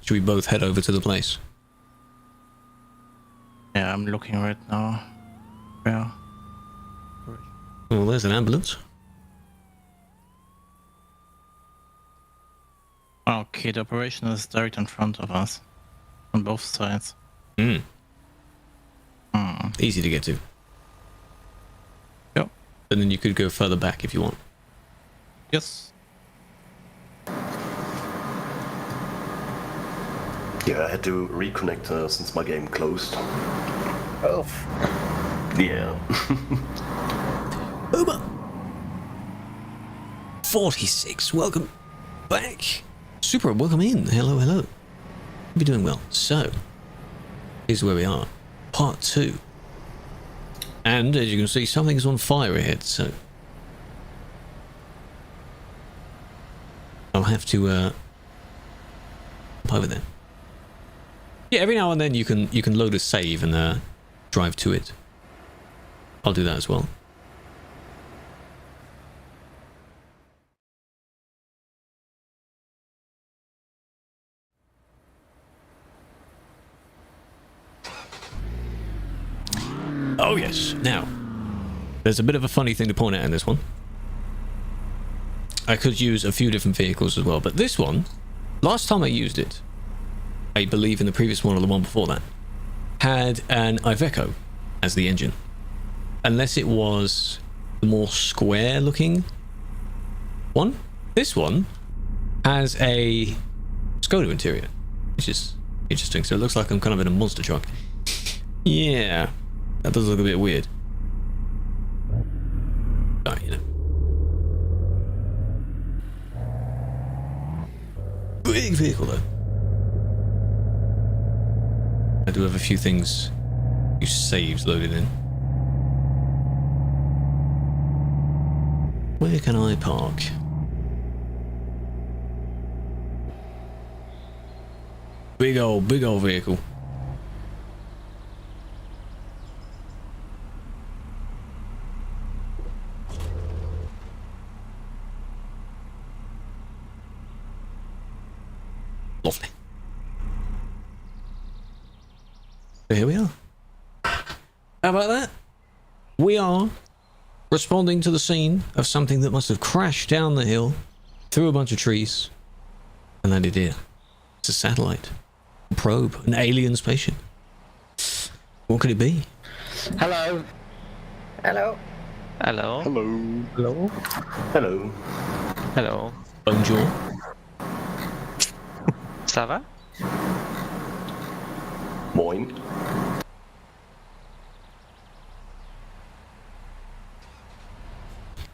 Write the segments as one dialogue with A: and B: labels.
A: should we both head over to the place?
B: Yeah, I'm looking right now. Yeah.
A: Well, there's an ambulance.
B: Okay, the operation is direct in front of us. On both sides.
A: Easy to get to.
B: Yep.
A: And then you could go further back if you want.
B: Yes.
C: Yeah, I had to reconnect since my game closed.
D: Oh.
C: Yeah.
A: Uber 46, welcome back. Super, welcome in. Hello, hello. Hope you're doing well. So, here's where we are. Part 2. And as you can see, something's on fire ahead, so I'll have to up over there. Yeah, every now and then you can load a save and drive to it. I'll do that as well. Oh yes. Now, there's a bit of a funny thing to point out in this one. I could use a few different vehicles as well, but this one, last time I used it, I believe in the previous one or the one before that, had an Iveco as the engine. Unless it was the more square looking one. This one has a Skoda interior, which is interesting. So it looks like I'm kind of in a monster truck. Yeah, that does look a bit weird. Oh, you know. Big vehicle though. I do have a few things, a few saves loaded in. Where can I park? Big old vehicle. Lovely. So here we are. How about that? We are responding to the scene of something that must have crashed down the hill through a bunch of trees and landed here. It's a satellite, a probe, an alien spaceship. What could it be?
D: Hello. Hello.
E: Hello.
C: Hello.
D: Hello.
C: Hello.
E: Hello.
A: Bonjour.
E: Ça va?
C: Moin.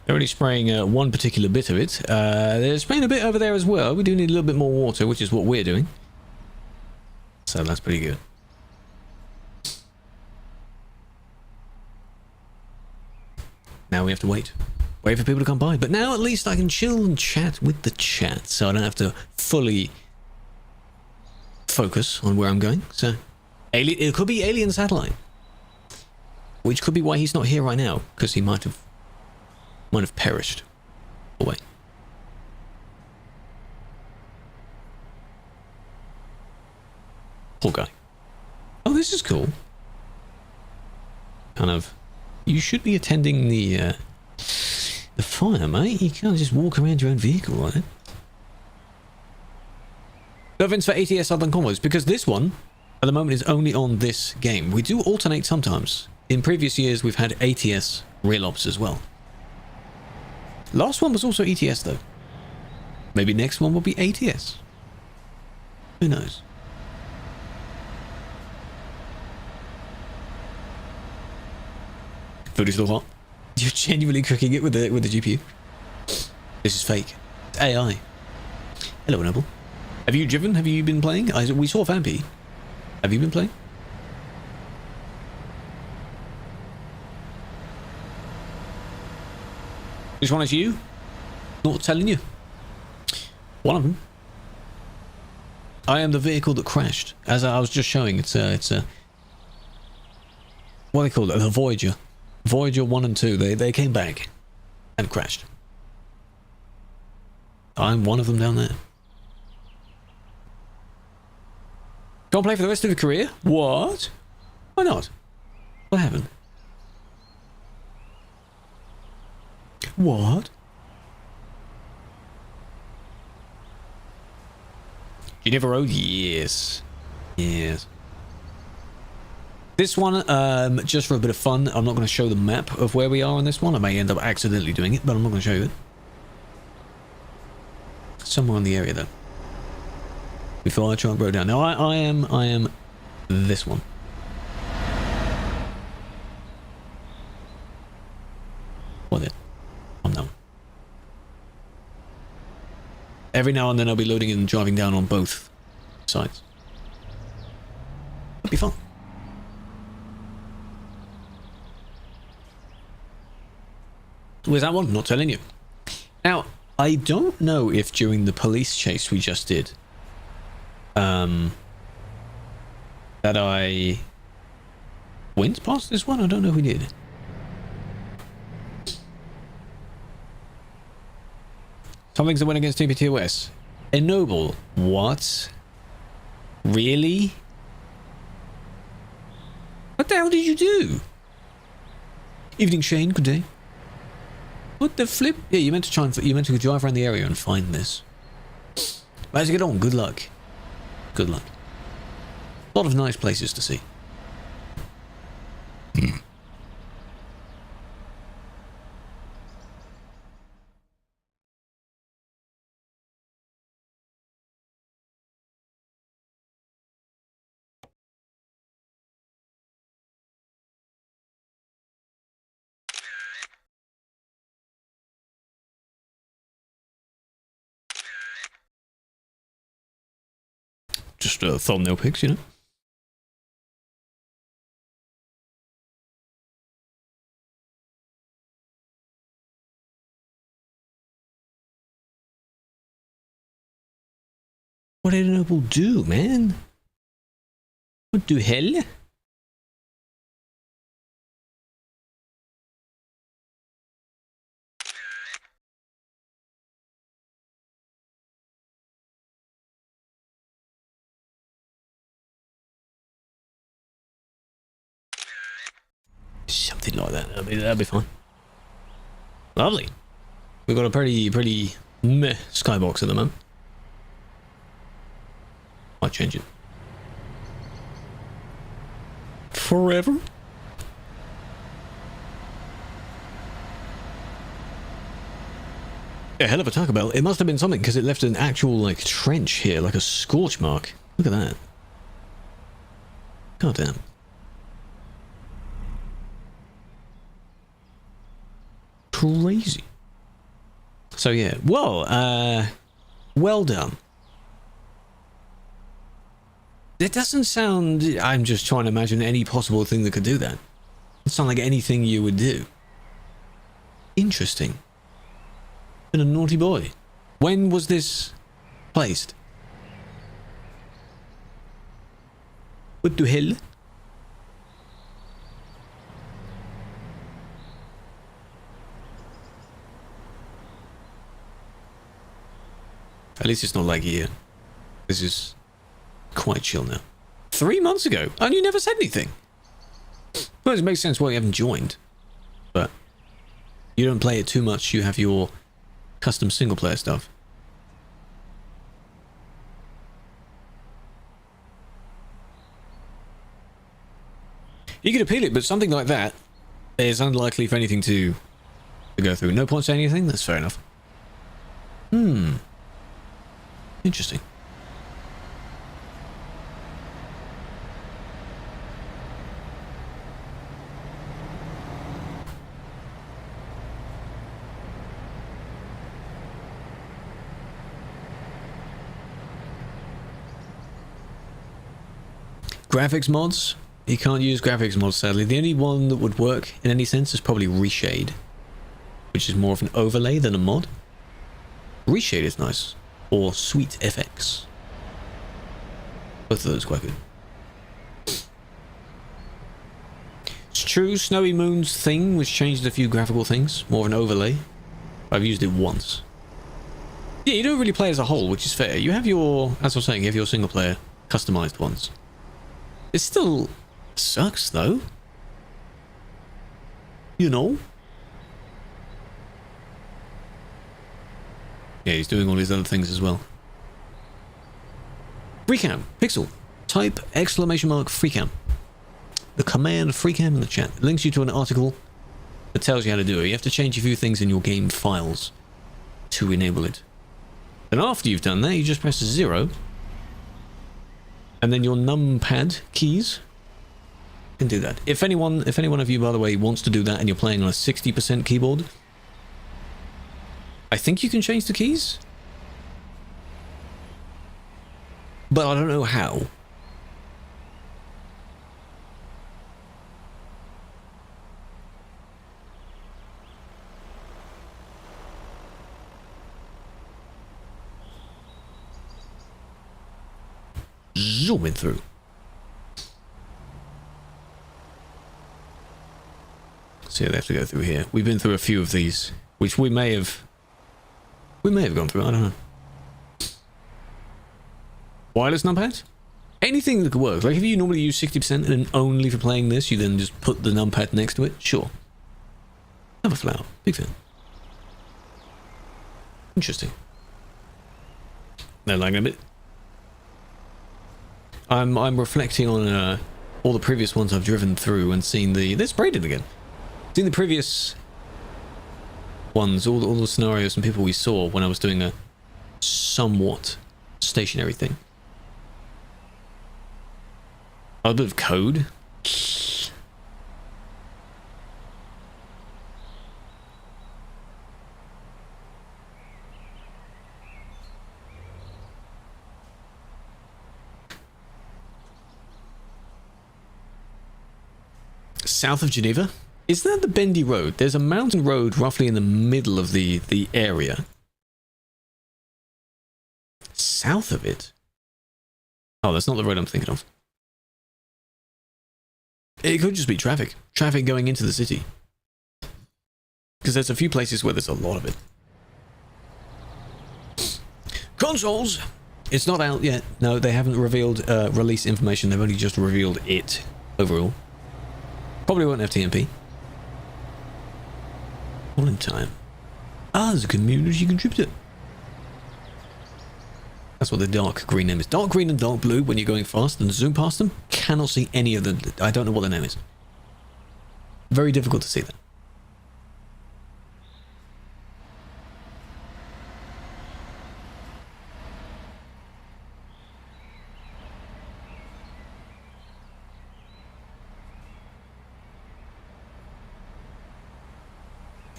A: They're only spraying one particular bit of it. They're spraying a bit over there as well. We do need a little bit more water, which is what we're doing. So that's pretty good. Now we have to wait. Wait for people to come by. But now at least I can chill and chat with the chat, so I don't have to fully focus on where I'm going. So it could be alien satellite, which could be why he's not here right now, because he might have perished away. Poor guy. Oh, this is cool. Kind of, you should be attending the fire, mate. You can't just walk around your own vehicle like that. No offense for ATS other than combos, because this one at the moment is only on this game. We do alternate sometimes. In previous years we've had ATS real ops as well. Last one was also ETS though. Maybe next one will be ATS. Who knows? Food is still hot. You're genuinely cooking it with the GPU. This is fake. It's AI. Hello, Noble. Have you driven? Have you been playing? We saw Vampy. Have you been playing? Which one is you? Not telling you. One of them. I am the vehicle that crashed. As I was just showing, it's a what do they call it? The Voyager. Voyager 1 and 2. They came back and crashed. I'm one of them down there. Can't play for the rest of your career? What? Why not? What happened? What? You never rode? Yes. Yes. This one, just for a bit of fun, I'm not going to show the map of where we are on this one. I may end up accidentally doing it, but I'm not going to show you it. Somewhere in the area, though. Before I try and road down. Now, I am this one. What then? I'm that one. Every now and then I'll be loading and driving down on both sides. It'll be fun. Where's that one? Not telling you. Now, I don't know if during the police chase we just did, that I went past this one. I don't know if we did. Something's a win against TPTOS. Ennoble. What? Really? What the hell did you do? Evening, Shane. Good day. What the flip? Yeah, you meant to try and you meant to drive around the area and find this. How's it get on? Good luck. Good luck. A lot of nice places to see. Just thumbnail pics, you know. What did Ennoble do, man? What the hell? Something like that. That'd be fun. Lovely. We've got a pretty meh skybox at the moment. Might change it. Forever? A hell of a Taco Bell. It must have been something because it left an actual like trench here, like a scorch mark. Look at that. God damn. Crazy. So yeah, well, well done. It doesn't sound... I'm just trying to imagine any possible thing that could do that. It doesn't sound like anything you would do. Interesting. Been a naughty boy. When was this placed? What the hell? At least it's not like here. This is quite chill now. 3 months ago, and you never said anything. Well, it makes sense why you haven't joined. But you don't play it too much. You have your custom single player stuff. You could appeal it, but something like that is unlikely for anything to go through. No point saying anything? That's fair enough. Interesting. Graphics mods? You can't use graphics mods, sadly. The only one that would work in any sense is probably Reshade, which is more of an overlay than a mod. Reshade is nice. Or Sweet FX. Both of those quite good. It's true, Snowy Moon's thing, which changed a few graphical things. More of an overlay. I've used it once. Yeah, you don't really play as a whole, which is fair. You have your, as I was saying, you have your single player customized ones. It still sucks, though. You know? Yeah, he's doing all these other things as well. Freecam, Pixel, type !freecam. The command freecam in the chat. It links you to an article that tells you how to do it. You have to change a few things in your game files to enable it. Then after you've done that, you just press 0. And then your numpad keys can do that. If any one of you, by the way, wants to do that and you're playing on a 60% keyboard, I think you can change the keys. But I don't know how. Zooming through. So yeah, they have to go through here. We've been through a few of these, which we may have gone through. I don't know. Wireless numpad? Anything that could work. Like if you normally use 60% and then only for playing this, you then just put the numpad next to it. Sure. Have a flower. Big fan. Interesting. They're lagging a bit. I'm reflecting on all the previous ones I've driven through and seen they're braided again. Seen the previous ones, all the scenarios and people we saw when I was doing a somewhat stationary thing. A bit of code. South of Geneva? Is that the bendy road? There's a mountain road roughly in the middle of the area. South of it? Oh, that's not the road I'm thinking of. It could just be traffic. Traffic going into the city. Because there's a few places where there's a lot of it. Consoles! It's not out yet. No, they haven't revealed release information. They've only just revealed it overall. Probably won't have TMP. All in time. As a community contributor. That's what the dark green name is. Dark green and dark blue when you're going fast and zoom past them. Cannot see any of them. I don't know what the name is. Very difficult to see that.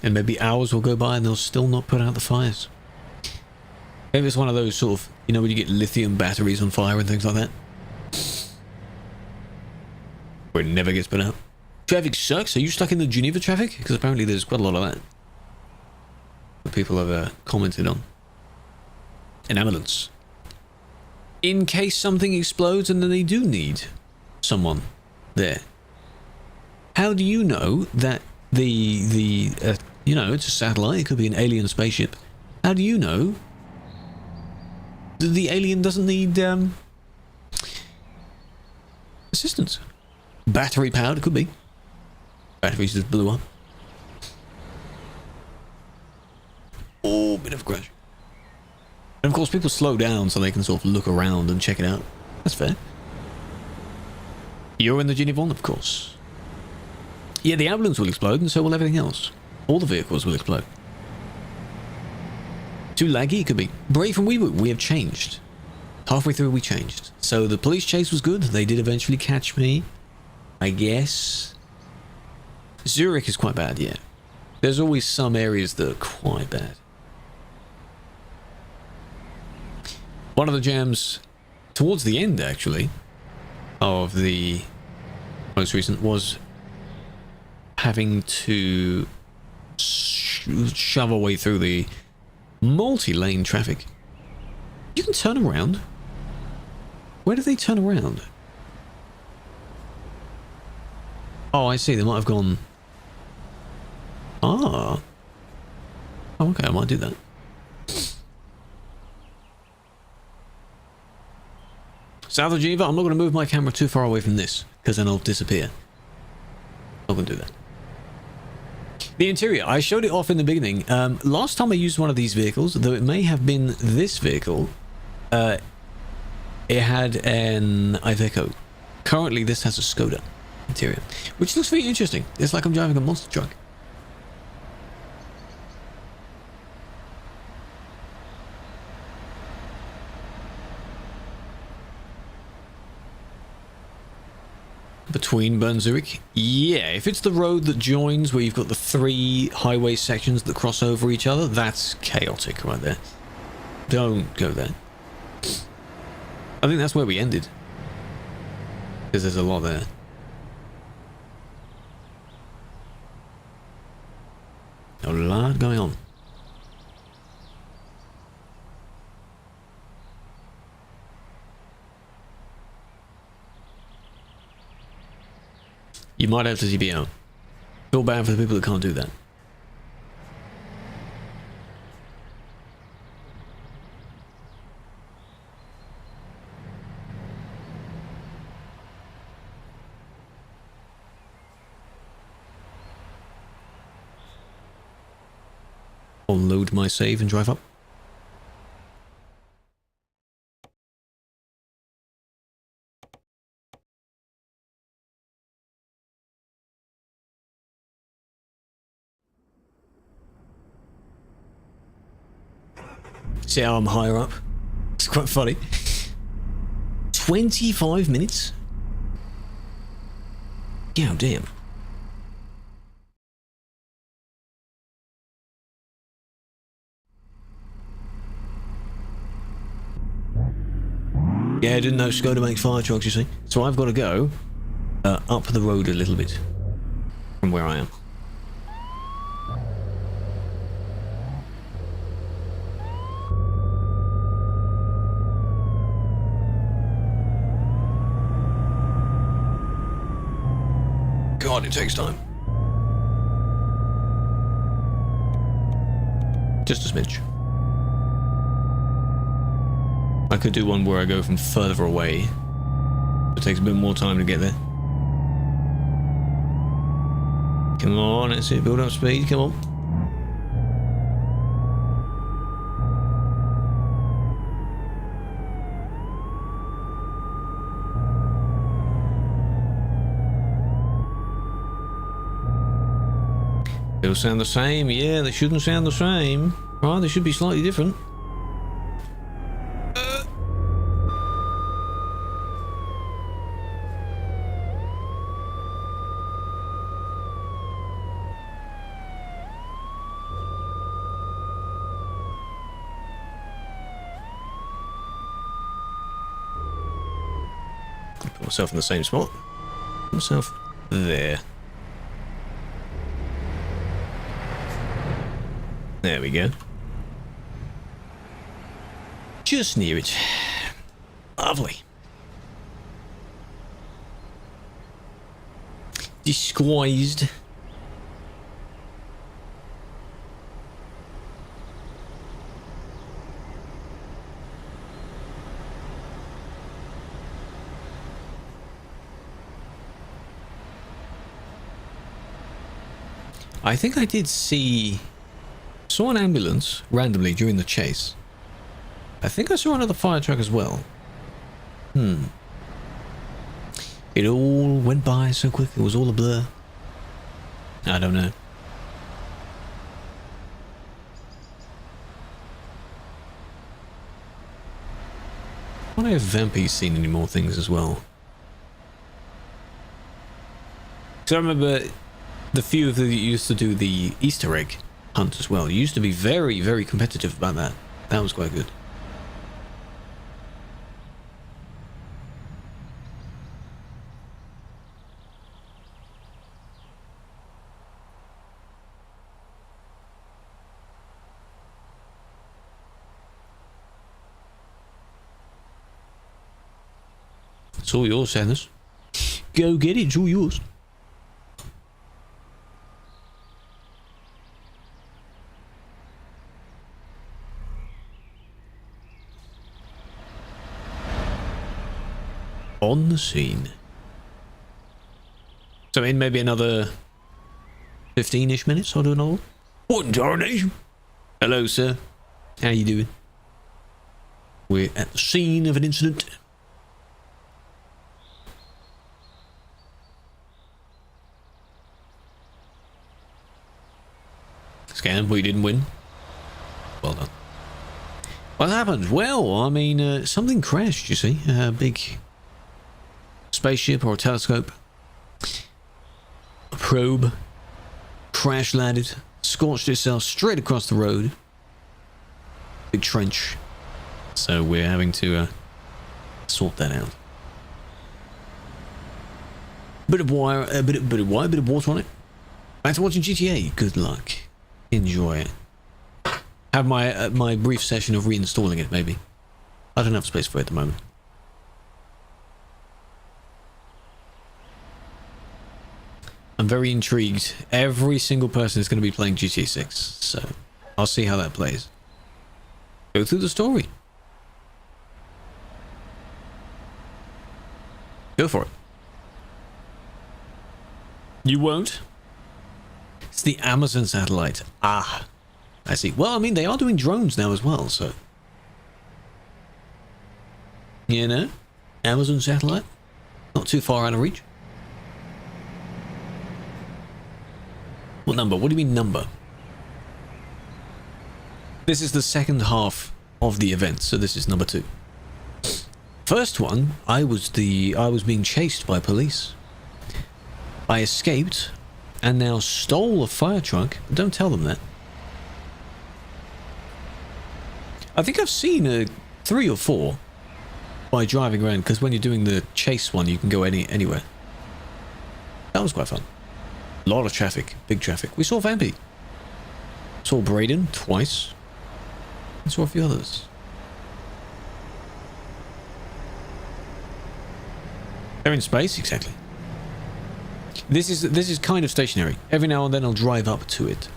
A: And maybe hours will go by and they'll still not put out the fires. Maybe it's one of those sort of, you know, when you get lithium batteries on fire and things like that. Where it never gets put out. Traffic sucks. Are you stuck in the Geneva traffic? Because apparently there's quite a lot of that. That people have commented on. An ambulance. In case something explodes and then they do need someone there. How do you know that you know, it's a satellite, it could be an alien spaceship. How do you know that the alien doesn't need assistance? Battery powered, it could be. Batteries just blew up. Oh, bit of a crash. And of course people slow down so they can sort of look around and check it out. That's fair. You're in the Geneva one, of course. Yeah, the ambulance will explode and so will everything else. All the vehicles will explode. Too laggy? It could be. Brave and we have changed. Halfway through we changed. So the police chase was good. They did eventually catch me, I guess. Zurich is quite bad, yeah. There's always some areas that are quite bad. One of the jams towards the end, actually, of the most recent was having to shove our way through the multi-lane traffic. You can turn around. Where do they turn around? Oh, I see. They might have gone... Ah. Oh, okay, I might do that. South of Geneva, I'm not going to move my camera too far away from this, because then it'll disappear. Not going to do that. The interior, I showed it off in the beginning. Last time I used one of these vehicles, though it may have been this vehicle, it had an Iveco. Currently, this has a Skoda interior, which looks very interesting. It's like I'm driving a monster truck. Between Bern Zurich? Yeah, if it's the road that joins where you've got the 3 highway sections that cross over each other, that's chaotic right there. Don't go there. I think that's where we ended. Because there's a lot there. A lot going on. You might have to TBO. Feel bad for the people that can't do that. I'll load my save and drive up. See how I'm higher up? It's quite funny. 25 minutes? Yeah, damn. Yeah, I didn't know Skoda makes fire trucks, you see. So I've got to go up the road a little bit from where I am. God, it takes time. Just a smidge. I could do one where I go from further away. It takes a bit more time to get there. Come on, let's see, build up speed, come on. They'll sound the same. Yeah, they shouldn't sound the same. Right, they should be slightly different. Put myself in the same spot. Put myself there. There we go. Just near it. Lovely. Disguised. I think I did saw an ambulance randomly during the chase. I think I saw another fire truck as well. It all went by so quick, it was all a blur. I don't know. I wonder if Vampy's seen any more things as well. Because I remember the few of them that used to do the Easter egg hunt as well. It used to be very, very competitive about that. That was quite good. It's all yours, Sanders. Go get it, it's all yours. On the scene. So in maybe another 15-ish minutes, I'll do another one. What in tarnation? Hello, sir. How you doing? We're at the scene of an incident. Scan, we didn't win. Well done. What happened? Well, I mean, something crashed, you see. A big spaceship or a telescope. A probe. Crash landed. Scorched itself straight across the road. Big trench. So we're having to sort that out. Bit of wire, a bit of water on it. Back to watching GTA. Good luck. Enjoy it. Have my brief session of reinstalling it, maybe. I don't have space for it at the moment. I'm very intrigued. Every single person is going to be playing GTA 6, so I'll see how that plays. Go through the story. Go for it. You won't? It's the Amazon satellite. Ah, I see. Well, I mean, they are doing drones now as well, so... You know? Amazon satellite. Not too far out of reach. What number? What do you mean number? This is the second half of the event, so this is number 2. First one, I was being chased by police. I escaped and now stole a fire truck. Don't tell them that. I think I've seen 3 or 4 by driving around, because when you're doing the chase one, you can go anywhere. That was quite fun. A lot of traffic, big traffic. We saw Vampy. Saw Braden twice. And saw a few others. They're in space, exactly. This is kind of stationary. Every now and then I'll drive up to it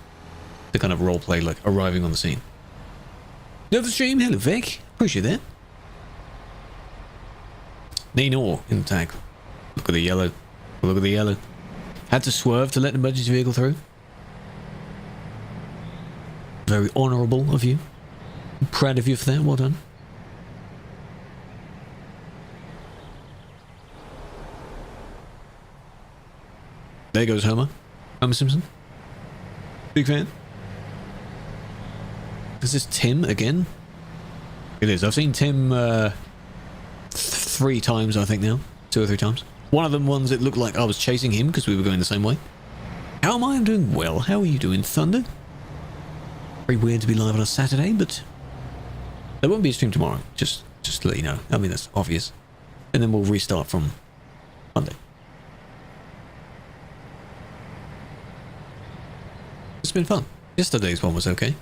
A: to kind of roleplay like arriving on the scene. Love the stream, hello Vic. Appreciate that. Nenor in the tag. Look at the yellow. Look at the yellow. Had to swerve to let the emergency vehicle through. Very honourable of you. I'm proud of you for that. Well done. There goes Homer. Homer Simpson. Big fan. Is this Tim again? It is. I've seen Tim 3 times, I think now. 2 or 3 times. One of them ones it looked like I was chasing him because we were going the same way. How am I? I'm doing well. How are you doing, Thunder? Very weird to be live on a Saturday, but there won't be a stream tomorrow. Just to let you know. I mean, that's obvious. And then we'll restart from Monday. It's been fun. Yesterday's one was okay.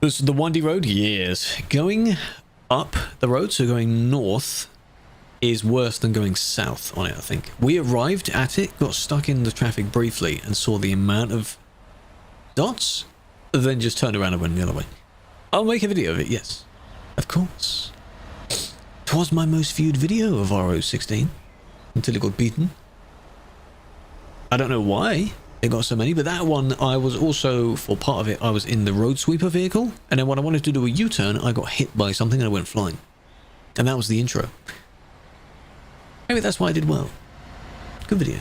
A: This is the windy road? Yes. Going up the road, so going north, is worse than going south on it, I think. We arrived at it, got stuck in the traffic briefly, and saw the amount of dots, then just turned around and went the other way. I'll make a video of it, yes. Of course. 'Twas my most viewed video of RO16, until it got beaten. I don't know why it got so many, but that one I was also, for part of it, I was in the road sweeper vehicle, and then when I wanted to do a U-turn, I got hit by something and I went flying. And that was the intro. Maybe that's why I did well. Good video.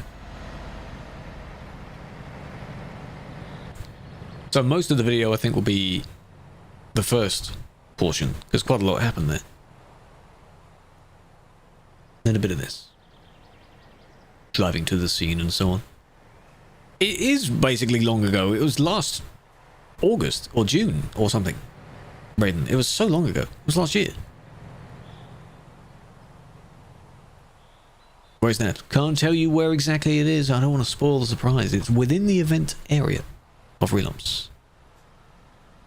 A: So most of the video I think will be the first portion, because quite a lot happened there. Then a bit of this. Driving to the scene and so on. It is basically long ago. It was last August or June or something. Braden, it was so long ago. It was last year. Where's that? Can't tell you where exactly it is. I don't want to spoil the surprise. It's within the event area of Relumps.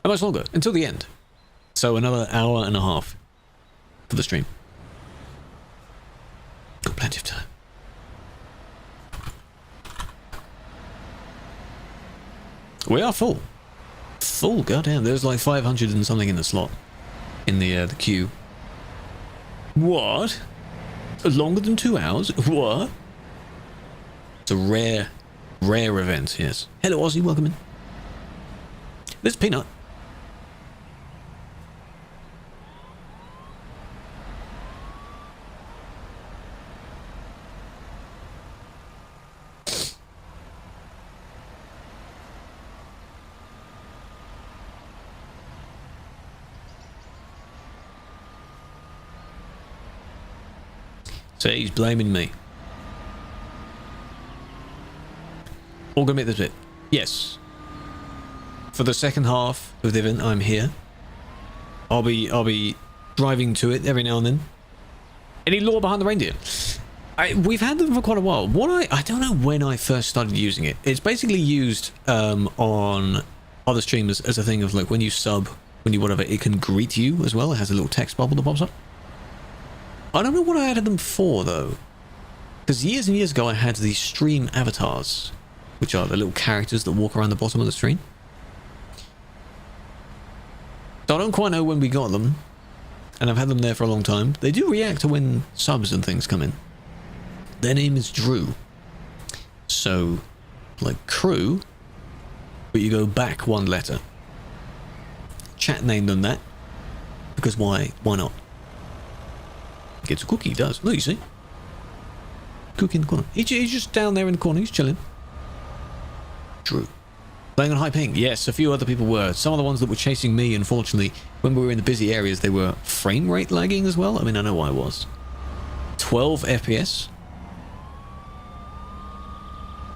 A: How much longer? Until the end. So another hour and a half for the stream. Got plenty of time. We are full. Full, goddamn. There's like 500 and something in the slot. In the queue. What? Longer than 2 hours? What? It's a rare event, yes. Hello, Aussie, welcome in. There's Peanut. So he's blaming me. All gonna make this bit. Yes. For the second half of the event, I'm here. I'll be driving to it every now and then. Any lore behind the reindeer? We've had them for quite a while. I don't know when I first started using it. It's basically used on other streamers as a thing of like when you sub, when you whatever, it can greet you as well. It has a little text bubble that pops up. I don't know what I added them for though, because years and years ago I had these stream avatars, which are the little characters that walk around the bottom of the screen. So I don't quite know when we got them, and I've had them there for a long time. They do react to when subs and things come in. Their name is Drew. So, like crew, but you go back one letter. Chat named them that, because why not? Gets a cookie, he does. Look, you see? Cookie in the corner. He's just down there in the corner, he's chilling. Drew. Playing on high ping. Yes, a few other people were. Some of the ones that were chasing me, unfortunately, when we were in the busy areas, they were frame rate lagging as well. I mean, I know I was. 12 FPS.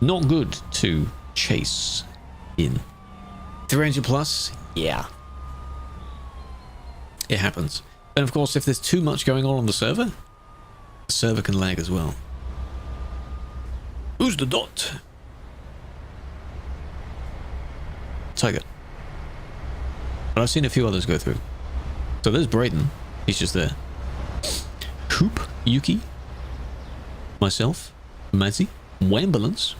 A: Not good to chase in. 300 plus? Yeah. It happens. And of course, if there's too much going on the server can lag as well. Who's the dot? Tiger. But I've seen a few others go through. So there's Brayden. He's just there. Coop, Yuki, myself, Mazzy, Wambulance.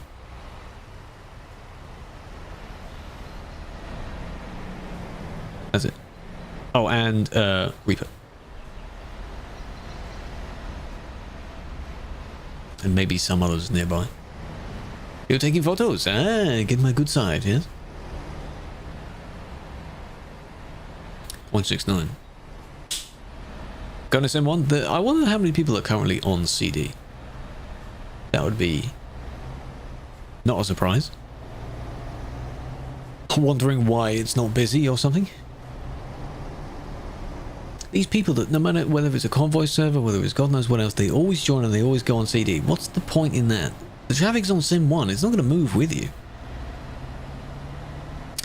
A: That's it. Oh, and Reaper. And maybe some others nearby. You're taking photos? Ah, get my good side, yes? 169. Gonna send one. I wonder how many people are currently on CD. That would be not a surprise. Wondering why it's not busy or something. These people that, no matter whether it's a convoy server, whether it's God knows what else, they always join and they always go on CD. What's the point in that? The traffic's on Sim 1. It's not going to move with you.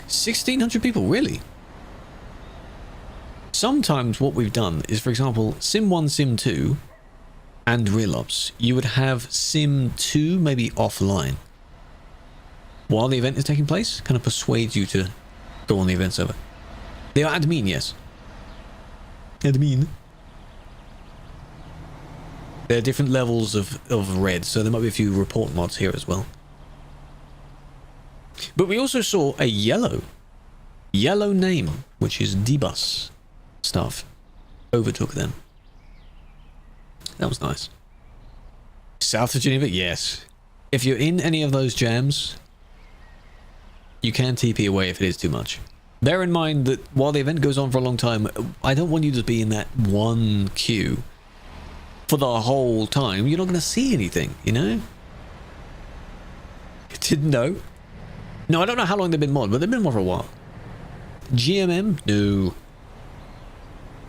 A: 1,600 people, really? Sometimes what we've done is, for example, Sim 1, Sim 2, and Real Ops, you would have Sim 2 maybe offline. While the event is taking place, kind of persuades you to go on the event server. They are admin, yes. Admin. There are different levels of red, so there might be a few report mods here as well. But we also saw a yellow name, which is D-Bus stuff, overtook them. That was nice. South of Geneva, yes. If you're in any of those jams, you can TP away if it is too much. Bear in mind that while the event goes on for a long time, I don't want you to be in that one queue for the whole time. You're not going to see anything, you know? Didn't know. No, I don't know how long they've been mod, but they've been mod for a while. GMM? No.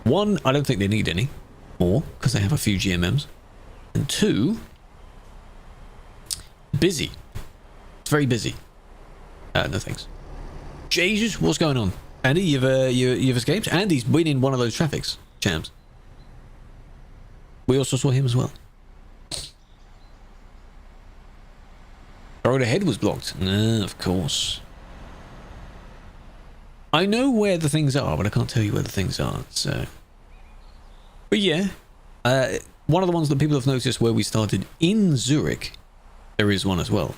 A: One, I don't think they need any more, because they have a few GMMs. And two, busy. It's very busy. No thanks. Jesus, what's going on? Andy, you've escaped? Andy's been in one of those traffics jams. We also saw him as well. Road ahead was blocked. Of course. I know where the things are, but I can't tell you where the things are, so... But yeah, one of the ones that people have noticed where we started in Zurich, there is one as well.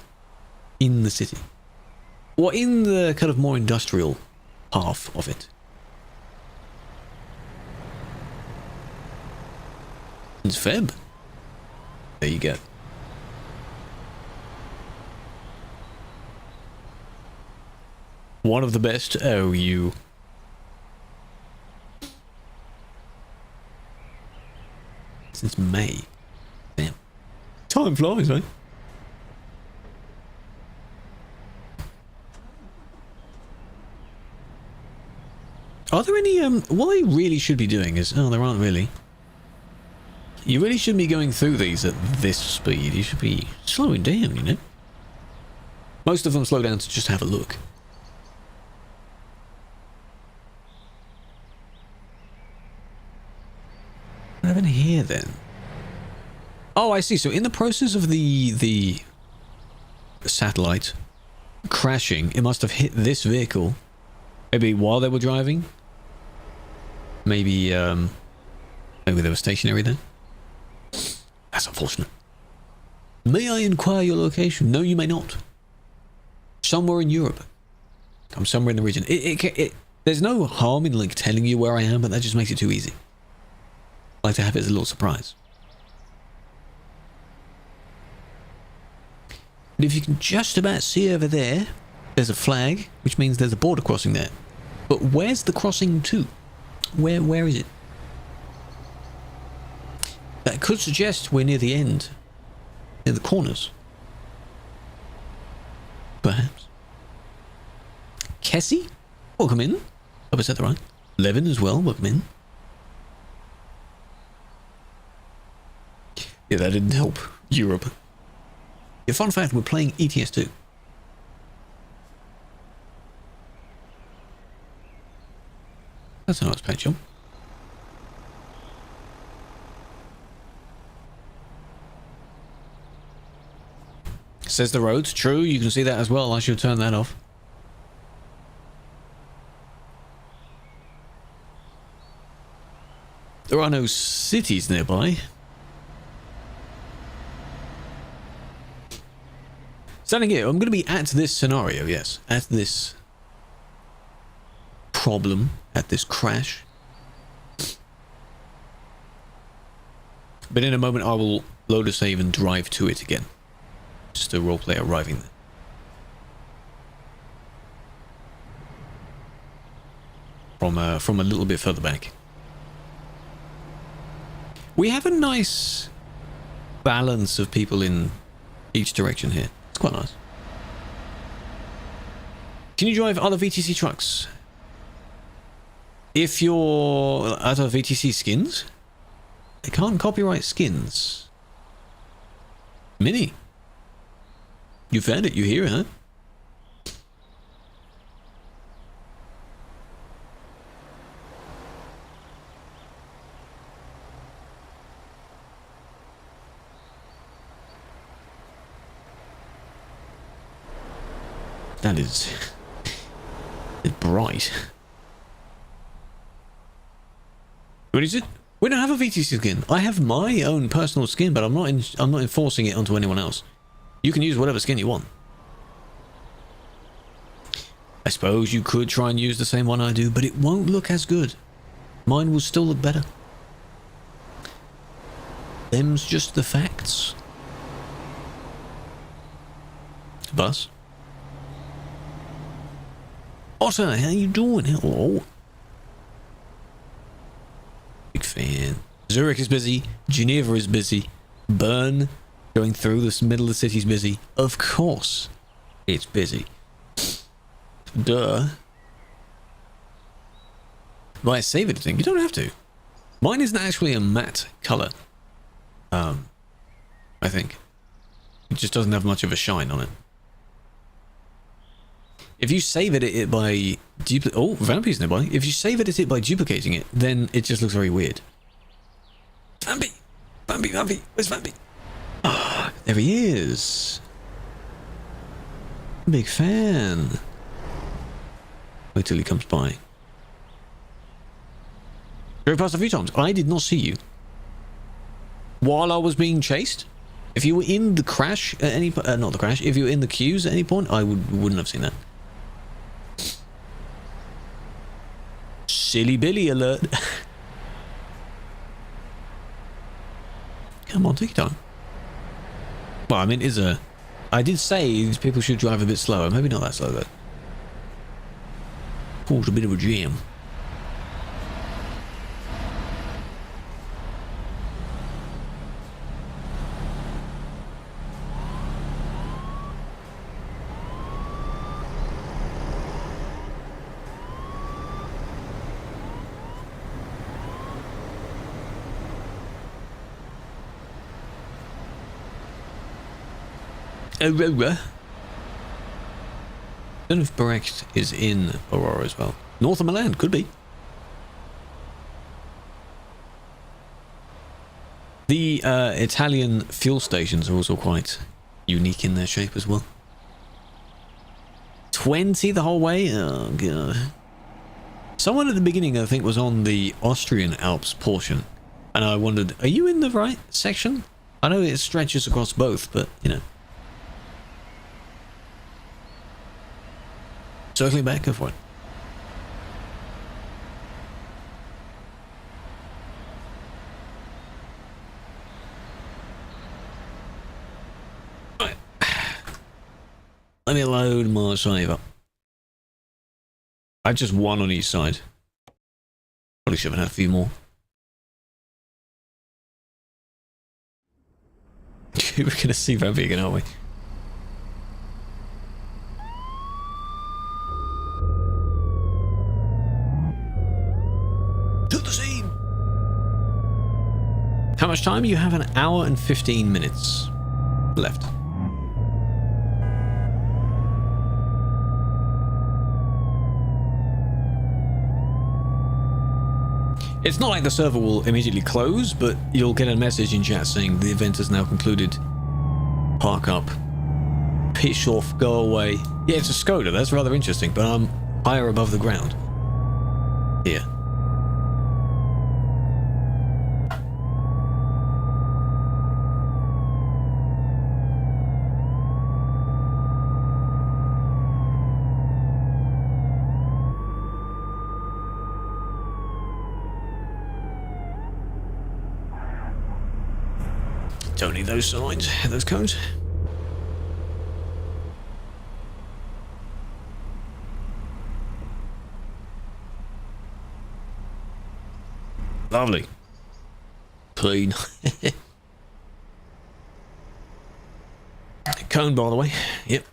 A: In the city. Or in the kind of more industrial half of it. It's Feb. There you go. One of the best. Oh, you. Since May. Damn. Time flies, mate. Are there any, what they really should be doing is, oh, there aren't really. You really shouldn't be going through these at this speed. You should be slowing down, you know? Most of them slow down to just have a look. What have in here then? Oh, I see. So in the process of the satellite crashing, it must have hit this vehicle. Maybe while they were driving. Maybe they were stationary then. That's unfortunate. May I inquire your location? No, you may not. Somewhere in Europe. I'm somewhere in the region. There's no harm in like telling you where I am, but that just makes it too easy. I like to have it as a little surprise. And if you can just about see over there, there's a flag, which means there's a border crossing there. But where's the crossing to? Where is it? That could suggest we're near the end. Near the corners. Perhaps. Kessie? Welcome in. Hope I said that right. Levin as well, welcome in. Yeah, that didn't help. Europe. Yeah, fun fact, we're playing ETS2. That's a nice paint job. Says the roads. True, you can see that as well. I should turn that off. There are no cities nearby. Standing here, I'm going to be at this scenario, yes. At this problem, at this crash. But in a moment I will load a save and drive to it again. Just a roleplay arriving there. From a little bit further back. We have a nice balance of people in each direction here. It's quite nice. Can you drive other VTC trucks? If you're other VTC skins, they can't copyright skins. Mini. You found it, you hear it, huh? That is... it's bright. What is it? We don't have a VTC skin. I have my own personal skin, but I'm not enforcing it onto anyone else. You can use whatever skin you want. I suppose you could try and use the same one I do, but it won't look as good. Mine will still look better. Them's just the facts. Bus. Otter, how you doing? Hello. Big fan. Zurich is busy. Geneva is busy. Bern, going through this middle of the city, is busy. Of course, it's busy. Duh. Why save editing? You don't have to. Mine isn't actually a matte color. I think. It just doesn't have much of a shine on it. If you save edit it by oh, Vampy's nearby. If you save edit it by duplicating it, then it just looks very weird. Vampy! Vampy, Vampy! Where's Vampy? Ah, there he is. Big fan. Wait till he comes by. Drove past a few times. I did not see you. While I was being chased? If you were in the crash at any point, not the crash, if you were in the queues at any point, I wouldn't have seen that. Silly Billy alert. Come on, take your time. Well, I mean, I did say people should drive a bit slower. Maybe not that slow, though. Caused a bit of a jam. Aurora. I don't know if Brecht is in Aurora as well. North of Milan, could be. The Italian fuel stations are also quite unique in their shape as well. 20 the whole way? Oh, God. Someone at the beginning, I think, was on the Austrian Alps portion. And I wondered, are you in the right section? I know it stretches across both, but, you know. Circling back, go for it. Right. Let me load my save up. I've just one on each side. Probably should have had a few more. We're going to see Vampy again, aren't we? How much time? You have an hour and 15 minutes left. It's not like the server will immediately close, but you'll get a message in chat saying the event has now concluded. Park up. Piss off, go away. Yeah, it's a Skoda, that's rather interesting, but I'm higher above the ground. Here. Don't need those signs, those cones. Lovely. Clean. Cone, by the way. Yep.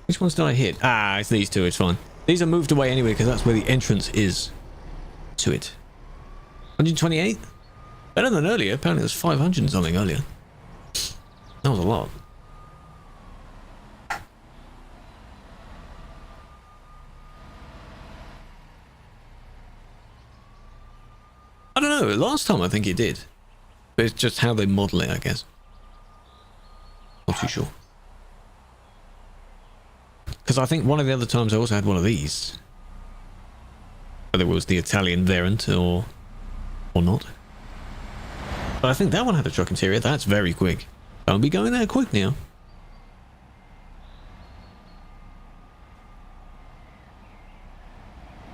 A: Which ones did I hit? Ah, it's these two, it's fine. These are moved away anyway, because that's where the entrance is to it. 128? Better than earlier. Apparently it was 500 and something earlier. That was a lot. I don't know. Last time I think it did. But it's just how they model it, I guess. Not too sure. Because I think one of the other times I also had one of these. Whether it was the Italian variant or not. But I think that one had a truck interior. That's very quick. Don't be going there quick now.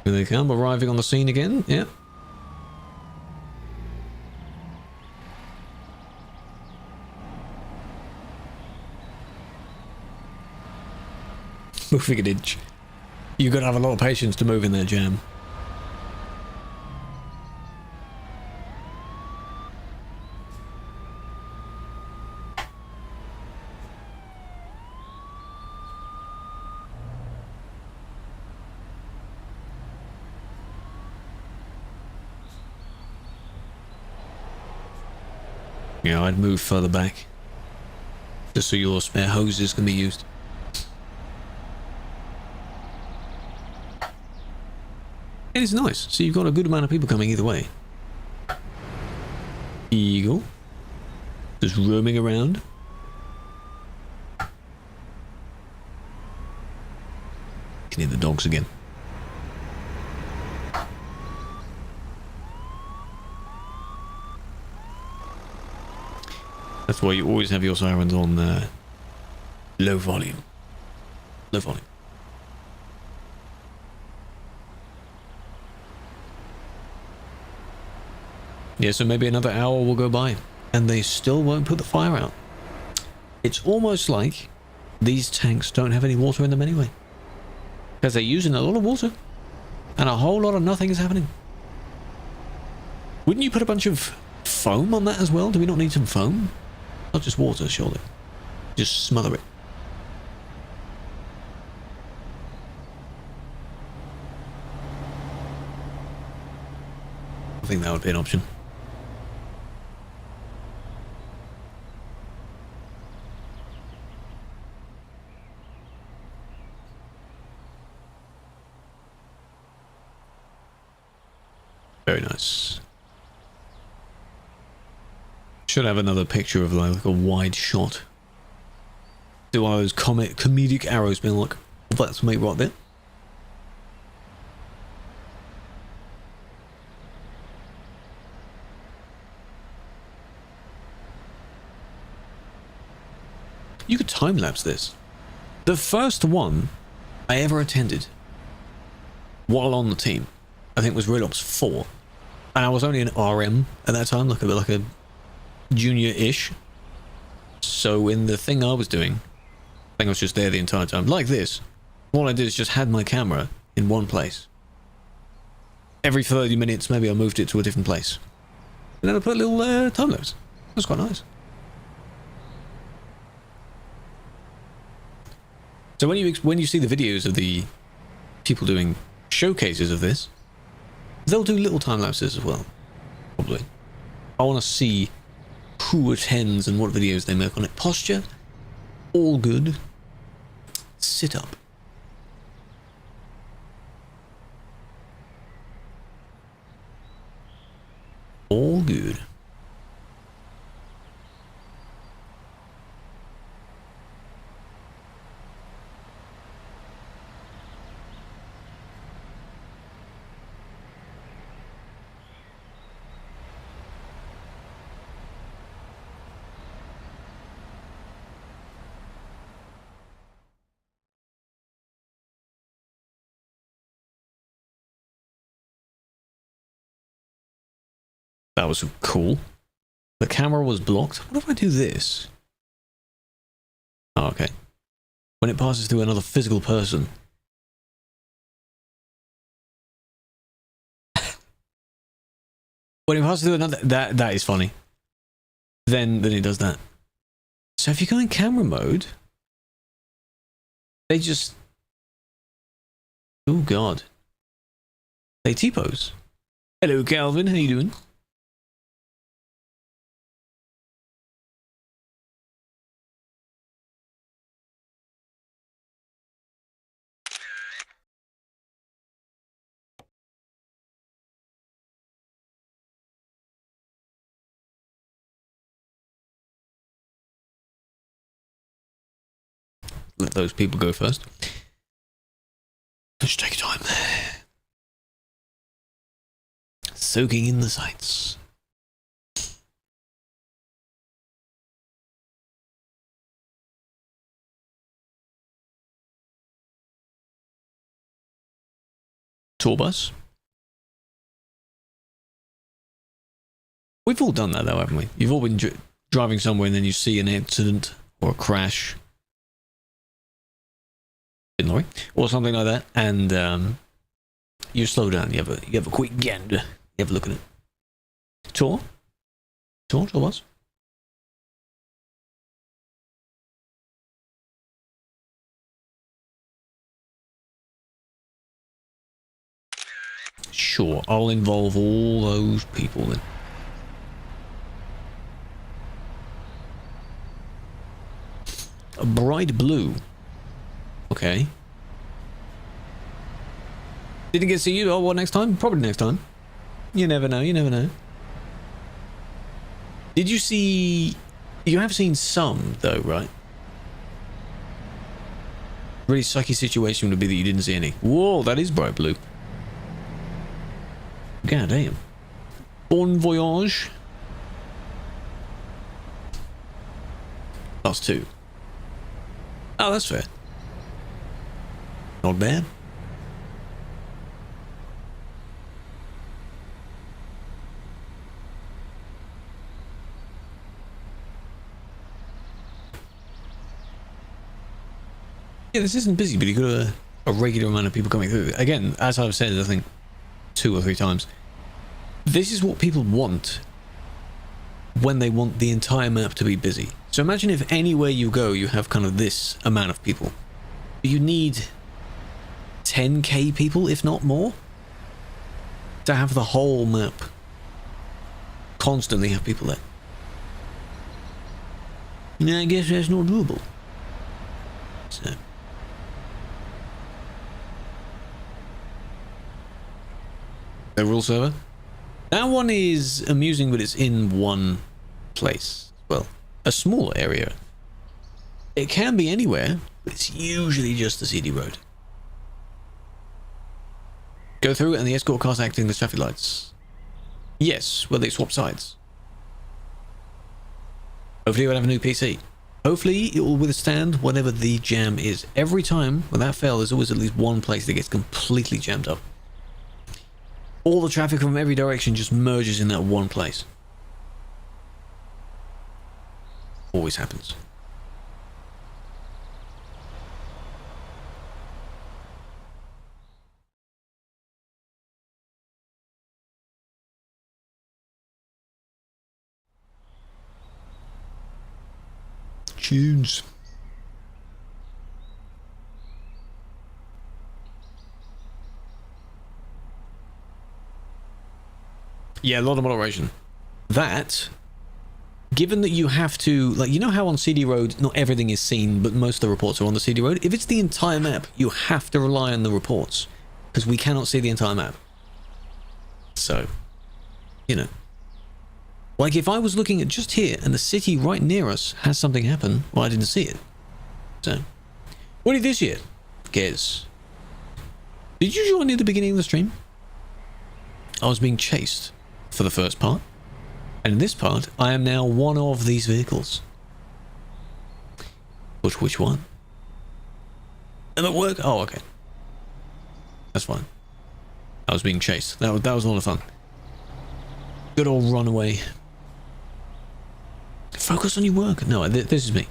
A: Here they come, arriving on the scene again. Yep. Moving an inch. You've got to have a lot of patience to move in their jam. Yeah, I'd move further back. Just so your spare hoses can be used. It is nice. So you've got a good amount of people coming either way. Eagle. Just roaming around. Can hear the dogs again. That's why you always have your sirens on low volume. Low volume. Yeah, so maybe another hour will go by. and they still won't put the fire out. It's almost like these tanks don't have any water in them anyway, because they're using a lot of water and a whole lot of nothing is happening. Wouldn't you put a bunch of foam on that as well? Do we not need some foam? Not just water, surely. Just smother it. I think that would be an option. Very nice. Should have another picture of like a wide shot. Do one of those comedic arrows being like, that's me right there. You could time-lapse this. The first one I ever attended while on the team, I think, was Red Ops 4. And I was only an RM at that time, like a junior-ish. So in the thing I was doing, I think I was just there the entire time. Like this, all I did is just had my camera in one place. Every 30 minutes, maybe I moved it to a different place. And then I put a little time-lapse. That's quite nice. So when you see the videos of the people doing showcases of this, they'll do little time lapses as well, probably. I want to see who attends and what videos they make on it. Posture, all good. Sit up. All good. That was cool. The camera was blocked. What if I do this? Oh, okay. When it passes through another physical person. When it passes through another... That is funny. Then it does that. So if you go in camera mode... They just... Oh, God. They T-pose. Hello, Calvin. How you doing? Let those people go first. Just take your time there. Soaking in the sights. Tour bus. We've all done that though, haven't we? You've all been driving somewhere and then you see an accident or a crash. Lorry or something like that, and you slow down. You have a quick gander. You have a look at it. Tour bus. Sure, I'll involve all those people then. A bright blue. Okay. Didn't get to see you. Oh, what, next time? Probably next time. You never know. You never know. Did you see... You have seen some, though, right? Really sucky situation would be that you didn't see any. Whoa, that is bright blue. God damn. Bon voyage. Plus 2. Oh, that's fair. Not bad. Yeah, this isn't busy, but you've got a regular amount of people coming through. Again, as I've said, I think 2 or 3 times, this is what people want when they want the entire map to be busy. So imagine if anywhere you go, you have kind of this amount of people. You need 10k people, if not more, to have the whole map constantly have people there. Yeah, I guess that's not doable. So. The rule server? That one is amusing, but it's in one place. Well, a small area. It can be anywhere, but it's usually just the CD road. Go through and the escort cars acting as traffic lights. Yes, well, they swap sides. Hopefully we'll have a new PC. Hopefully it will withstand whatever the jam is. Every time, without fail, there's always at least one place that gets completely jammed up. All the traffic from every direction just merges in that one place. Always happens. Tunes. Yeah, a lot of moderation. That, given that you have to, like, you know how on CD Road, not everything is seen, but most of the reports are on the CD Road? If it's the entire map, you have to rely on the reports, because we cannot see the entire map. So, you know. Like, if I was looking at just here, and the city right near us has something happen, well, I didn't see it. So, what did this year? Gez. Did you join near the beginning of the stream? I was being chased for the first part, and in this part, I am now one of these vehicles. But which one? Am I at work? Oh, okay. That's fine. I was being chased. That was a lot of fun. Good old runaway. Focus on your work. No, this is me.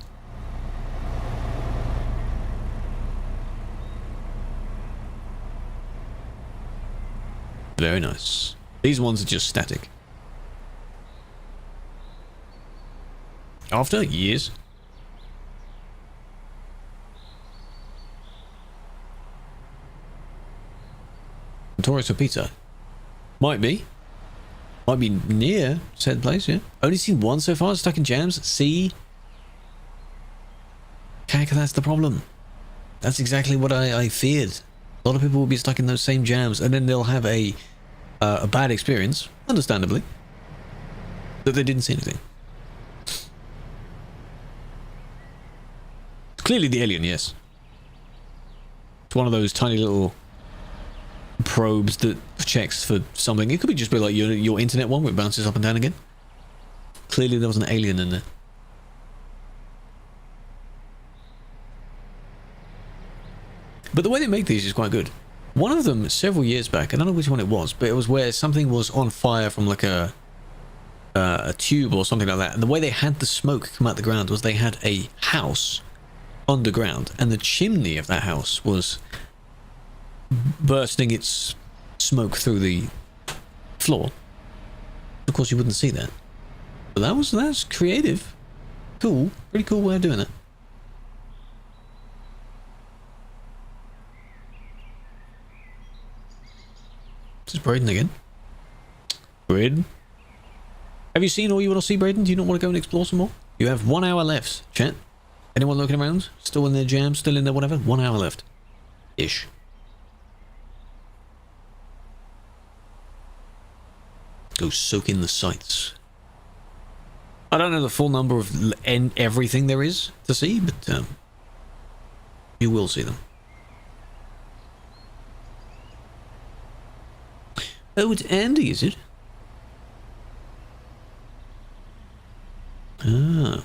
A: Very nice. These ones are just static. After years. Notorious for pizza. Might be. Might be near said place, yeah. Only seen one so far, stuck in jams. See? Heck, that's the problem. That's exactly what I feared. A lot of people will be stuck in those same jams, and then they'll have a bad experience, understandably, that they didn't see anything. Clearly the alien, yes. It's one of those tiny little probes that checks for something. It could be just be like your internet one where it bounces up and down again. Clearly there was an alien in there. But the way they make these is quite good. One of them, several years back, I don't know which one it was, but it was where something was on fire from like a tube or something like that. And the way they had the smoke come out the ground was they had a house underground, and the chimney of that house was bursting its smoke through the floor. Of course, you wouldn't see that. But that's creative. Cool. Pretty cool way of doing it. This is Braden again. Braden? Have you seen all you want to see, Braden? Do you not want to go and explore some more? You have 1 hour left, chat. Anyone looking around? Still in their jam? Still in their whatever? 1 hour left. Ish. Go soak in the sights. I don't know the full number of everything there is to see, but you will see them. Oh, it's Andy, is it? Ah.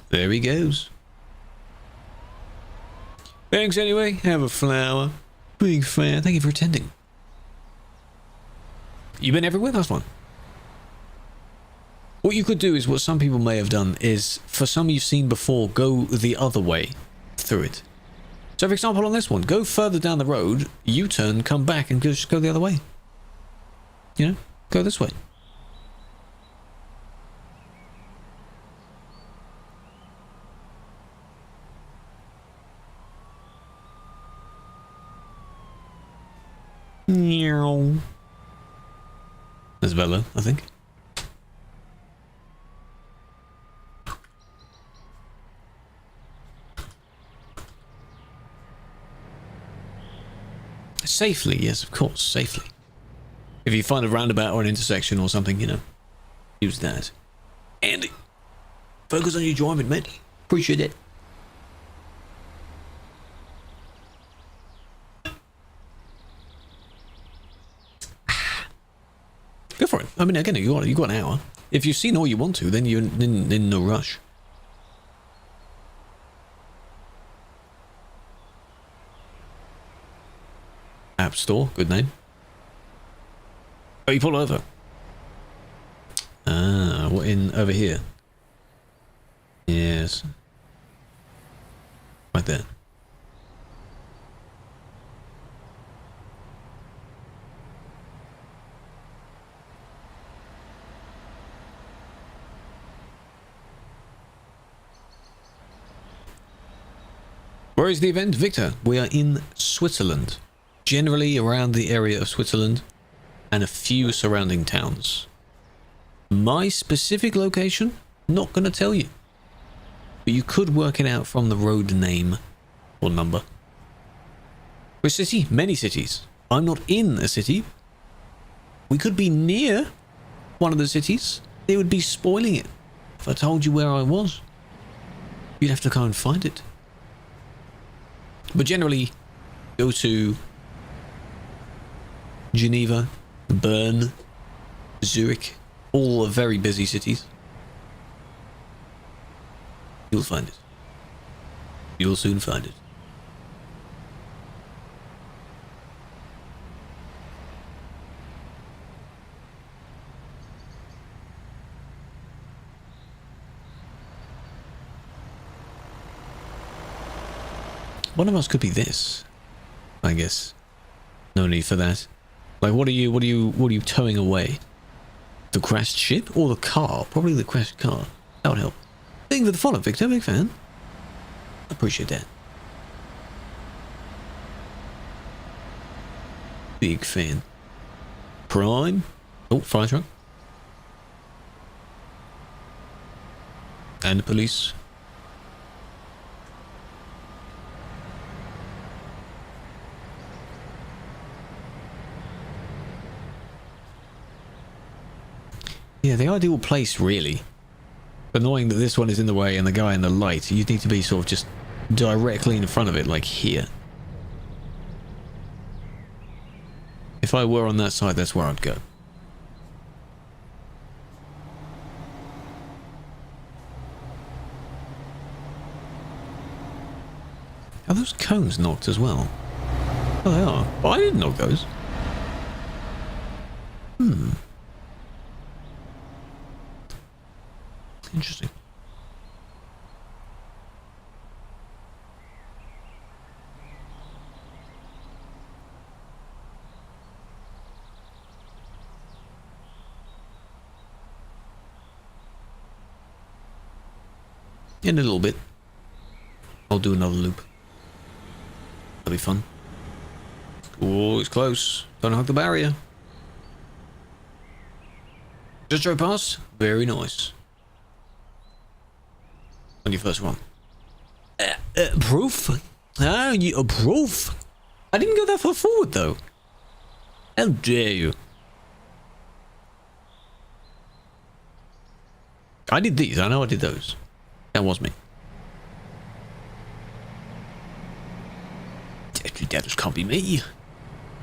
A: There he goes. Thanks anyway. Have a flower. Big fan. Thank you for attending. You been everywhere? That's one. What you could do is what some people may have done is, for some you've seen before, go the other way through it. So for example on this one, go further down the road, U-turn, come back and just go the other way. You know, go this way. There's Velo, I think. Safely, yes, of course, safely. If you find a roundabout or an intersection or something, you know, use that. Andy, focus on your driving, mate. Appreciate it. Go for it. I mean, again, you got an hour. If you've seen all you want to, then you're in no rush. App Store, good name. Oh, you pull over. Ah, what in over here? Yes. Right there. Where is the event, Victor? We are in Switzerland. Generally around the area of Switzerland and a few surrounding towns. My specific location, not going to tell you. But you could work it out from the road name or number. Which city? Many cities. I'm not in a city. We could be near one of the cities. They would be spoiling it if I told you where I was. You'd have to go and find it. But generally, go to Geneva, Bern, Zurich, all are very busy cities. You'll find it. You'll soon find it. One of us could be this, I guess. No need for that. Like, what are you towing away? The crashed ship or the car? Probably the crashed car. That would help. Thank you for the follow, Victor. Big fan. Appreciate that. Big fan. Prime. Oh, fire truck. And the police. Yeah, the ideal place, really. Annoying that this one is in the way and the guy in the light. You need to be sort of just directly in front of it, like here. If I were on that side, that's where I'd go. Are those cones knocked as well? Oh, they are. But I didn't knock those. Interesting. In a little bit, I'll do another loop. That'll be fun. Oh, it's close. Don't hug the barrier. Just drove past. Very nice. On your first one. Proof? Ah, you proof? I didn't go that far forward though. How dare you? I did these. I know I did those. That was me. That just can't be me.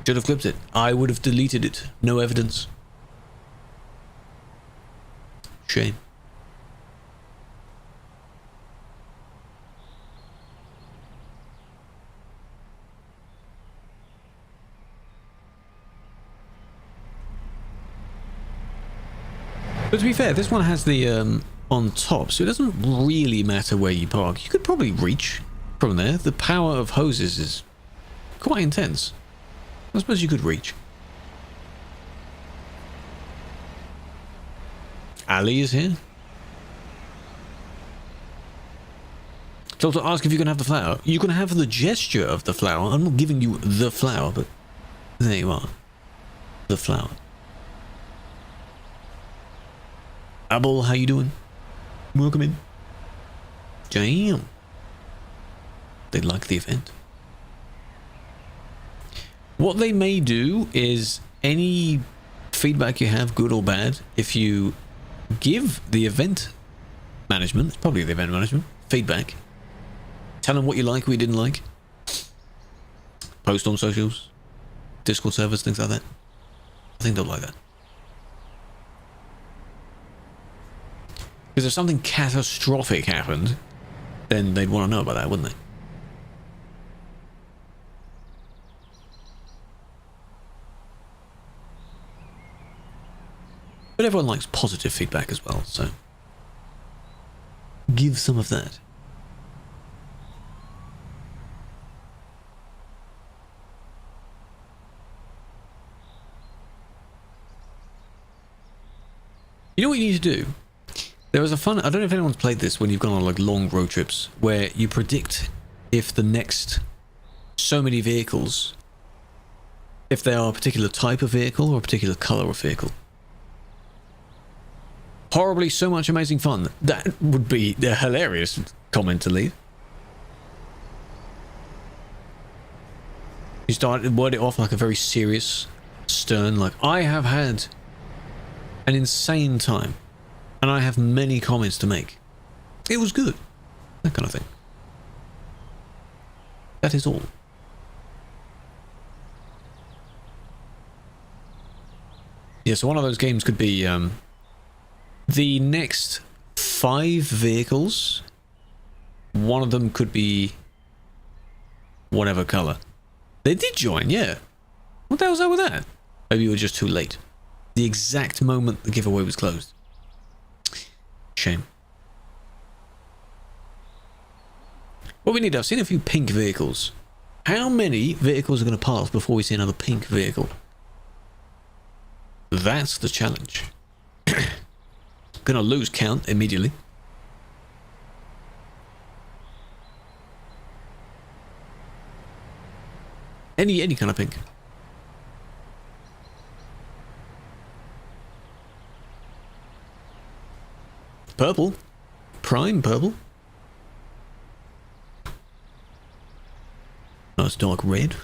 A: Should have clipped it. I would have deleted it. No evidence. Shame. But to be fair, this one has the on top, so it doesn't really matter where you park. You could probably reach from there. The power of hoses is quite intense. I suppose you could reach. Ali is here. So to ask if you can have the flower. You can have the gesture of the flower. I'm not giving you the flower, but there you are. The flower. Abel, how you doing? Welcome in. Damn. They like the event. What they may do is any feedback you have, good or bad, if you give the event management, it's probably the event management, feedback, tell them what you like, what you didn't like, post on socials, Discord servers, things like that. I think they'll like that. Because if something catastrophic happened, then they'd want to know about that, wouldn't they? But everyone likes positive feedback as well, so give some of that. You know what you need to do? There was a fun, I don't know if anyone's played this when you've gone on like long road trips, where you predict if the next so many vehicles, if they are a particular type of vehicle or a particular color of vehicle. Horribly, so much amazing fun. That would be a hilarious comment to leave. You started word it off like a very serious, stern, like, I have had an insane time and I have many comments to make. It was good. That kind of thing. That is all. Yeah, so one of those games could be the next 5 vehicles. One of them could be whatever color. They did join, yeah. What the hell's up with that? Maybe you were just too late. The exact moment the giveaway was closed. Shame. What we need, I've seen a few pink vehicles. How many vehicles are going to pass before we see another pink vehicle? That's the challenge. Gonna lose count immediately. Any kind of pink. Purple. Prime purple. Nice dark red.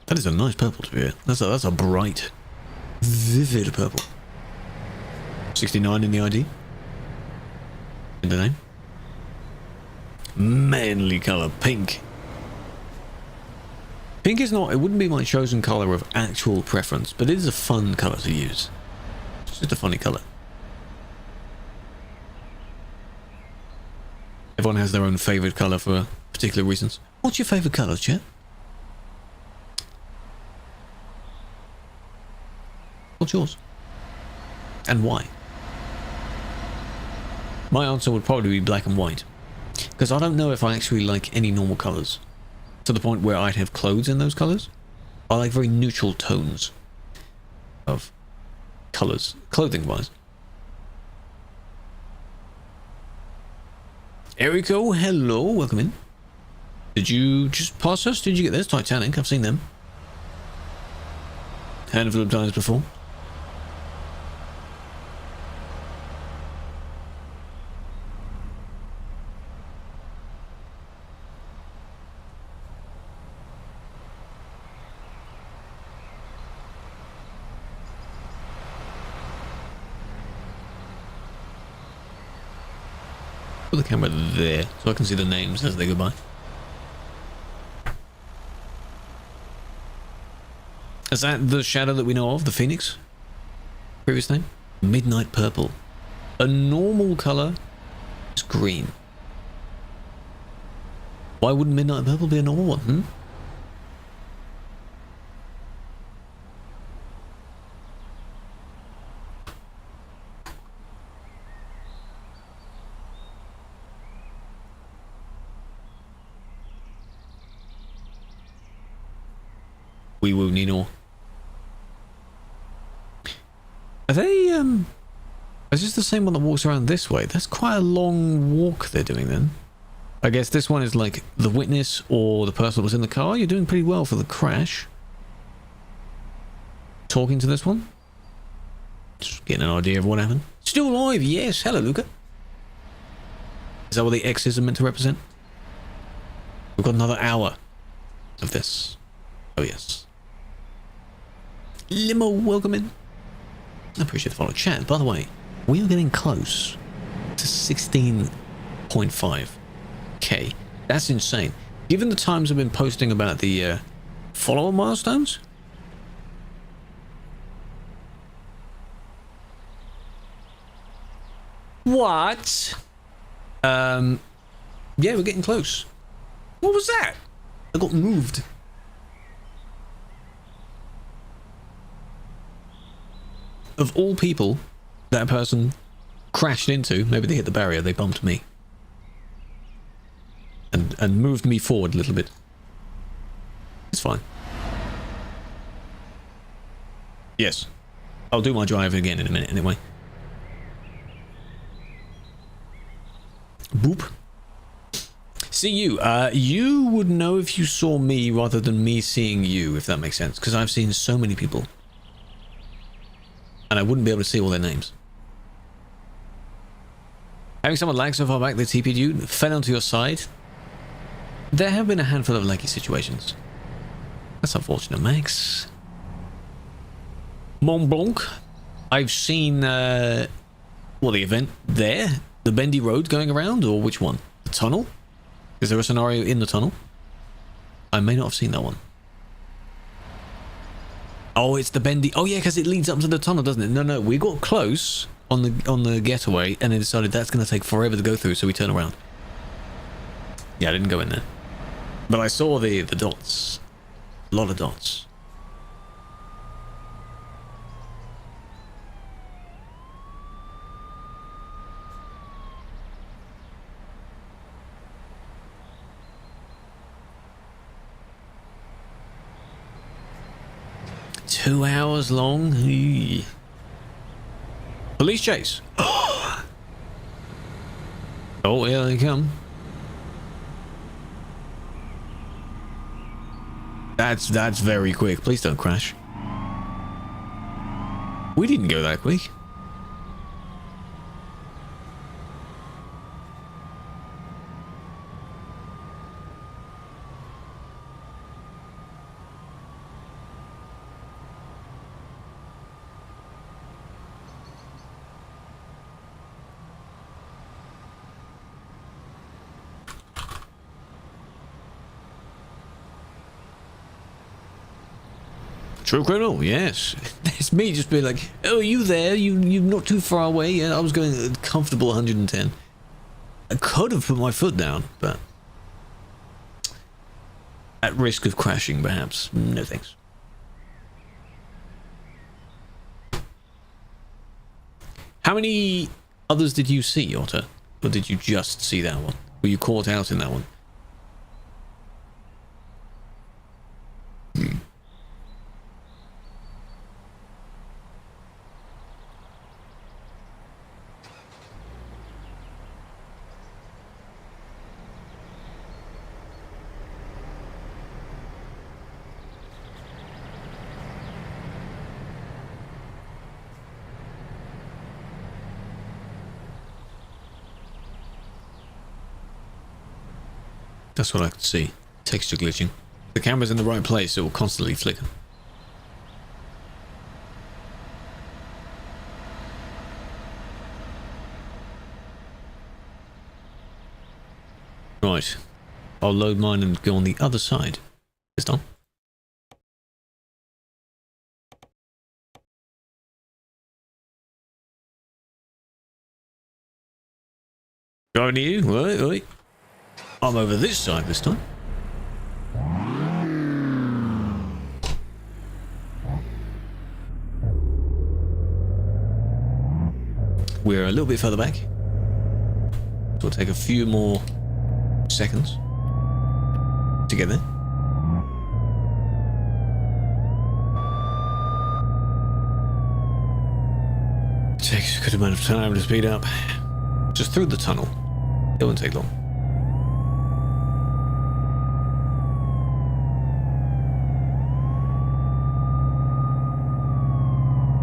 A: That is a nice purple to be here. That's a bright, vivid purple. 69 in the ID. In the name. Manly colour, pink. Pink is not, it wouldn't be my chosen colour of actual preference, but it is a fun colour to use. It's just a funny colour. Everyone has their own favourite colour for particular reasons. What's your favourite colour, chat? What's yours? And why? My answer would probably be black and white. Because I don't know if I actually like any normal colours. To the point where I'd have clothes in those colours. I like very neutral tones of colours, clothing-wise. Erico, hello, welcome in. Did you just pass us? Did you get this? Titanic, I've seen them. Handful of times before. Put the camera there so I can see the names as they go by. Is that the shadow that we know of, the Phoenix? Previous name? Midnight Purple. A normal colour is green. Why wouldn't Midnight Purple be a normal one, hmm? Wee woo Nino. Are they, is this the same one that walks around this way? That's quite a long walk they're doing then. I guess this one is like the witness or the person that was in the car. You're doing pretty well for the crash. Talking to this one. Just getting an idea of what happened. Still alive, yes. Hello, Luca. Is that what the X's are meant to represent? We've got another hour of this. Oh, yes. Limo, welcome in. I appreciate the follow chat. By the way, we are getting close to 16.5k. That's insane. Given the times I've been posting about the follower milestones. What? Yeah, we're getting close. What was that? I got moved. Of all people that person crashed into, maybe they hit the barrier, they bumped me. And moved me forward a little bit. It's fine. Yes. I'll do my drive again in a minute anyway. Boop. See you. You would know if you saw me rather than me seeing you, if that makes sense. Because I've seen so many people. And I wouldn't be able to see all their names. Having someone lag so far back they TP'd you, fell onto your side. There have been a handful of laggy situations. That's unfortunate, Max. Mont Blanc. I've seen, the event there? The bendy road going around, or which one? The tunnel? Is there a scenario in the tunnel? I may not have seen that one. Oh, it's the bendy. Oh yeah, because it leads up to the tunnel, doesn't it? No, we got close on the getaway, and then decided that's going to take forever to go through, so we turn around. Yeah, I didn't go in there, but I saw the dots. A lot of dots. Two hours long. Eee. Police chase. Oh, here they come. That's very quick. Please don't crash. We didn't go that quick. True criminal, yes. It's me just being like, oh, you there? You're not too far away. Yeah, I was going a comfortable 110. I could have put my foot down, but at risk of crashing, perhaps. No thanks. How many others did you see, Otter? Or did you just see that one? Were you caught out in that one? That's what I could see. Texture glitching. The camera's in the right place, it will constantly flicker. Right. I'll load mine and go on the other side this time. Going to you? Wait. I'm over this side this time. We're a little bit further back. So we'll take a few more seconds to get there. Takes a good amount of time to speed up. Just through the tunnel. It won't take long.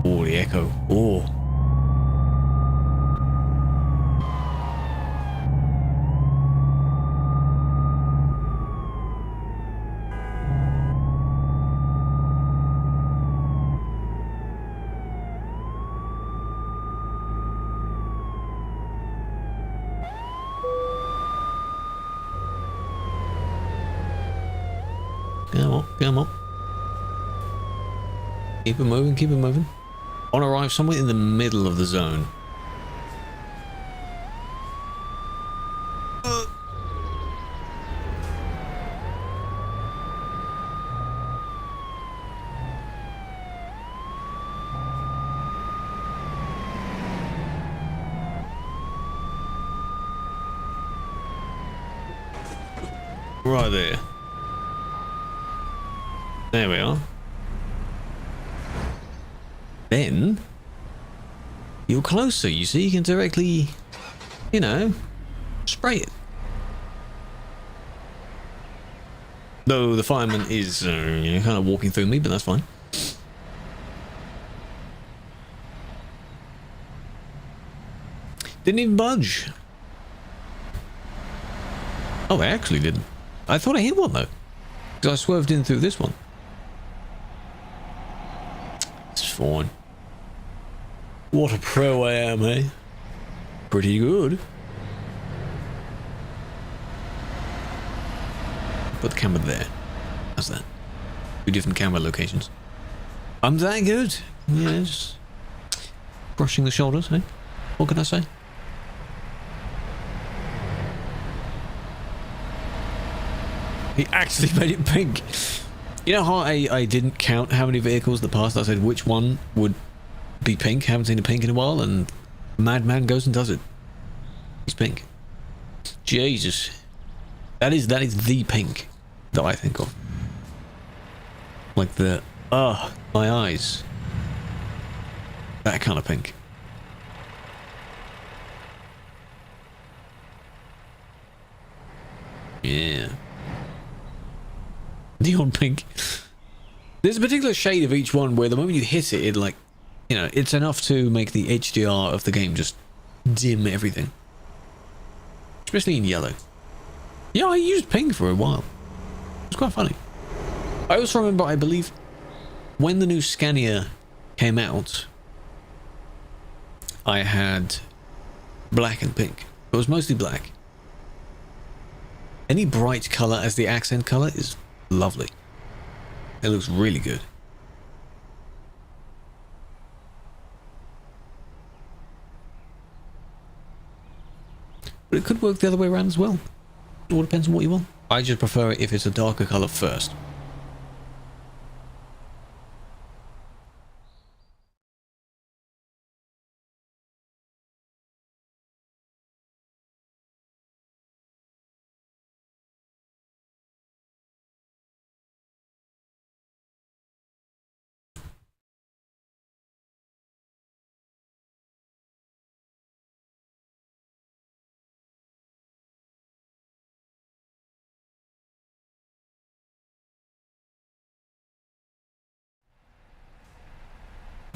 A: Oh, the echo. Oh. Come on, come on. Keep it moving, keep it moving. I want to arrive somewhere in the middle of the zone. Right there. There we are. Then you're closer, you see, you can directly, you know, spray it. Though the fireman is you know, kind of walking through me, but that's fine. Didn't even budge. Oh, I actually didn't. I thought I hit one though, because I swerved in through this one. It's fine. What a pro I am, eh? Pretty good. Put the camera there. How's that? 2 different camera locations. I'm that good. Yes. Brushing the shoulders, eh? What can I say? He actually made it pink. You know how I didn't count how many vehicles that passed? I said which one would be pink. Haven't seen a pink in a while, and Madman goes and does it. He's pink. Jesus. That is the pink that I think of. Like the my eyes. That kind of pink. Yeah. Neon pink. There's a particular shade of each one where the moment you hit it, it like, you know, it's enough to make the HDR of the game just dim everything. Especially in yellow. Yeah, I used pink for a while. It was quite funny. I also remember, I believe, when the new Scania came out, I had black and pink. It was mostly black. Any bright color as the accent color is lovely. It looks really good. But it could work the other way around as well. It all depends on what you want. I just prefer it if it's a darker color first.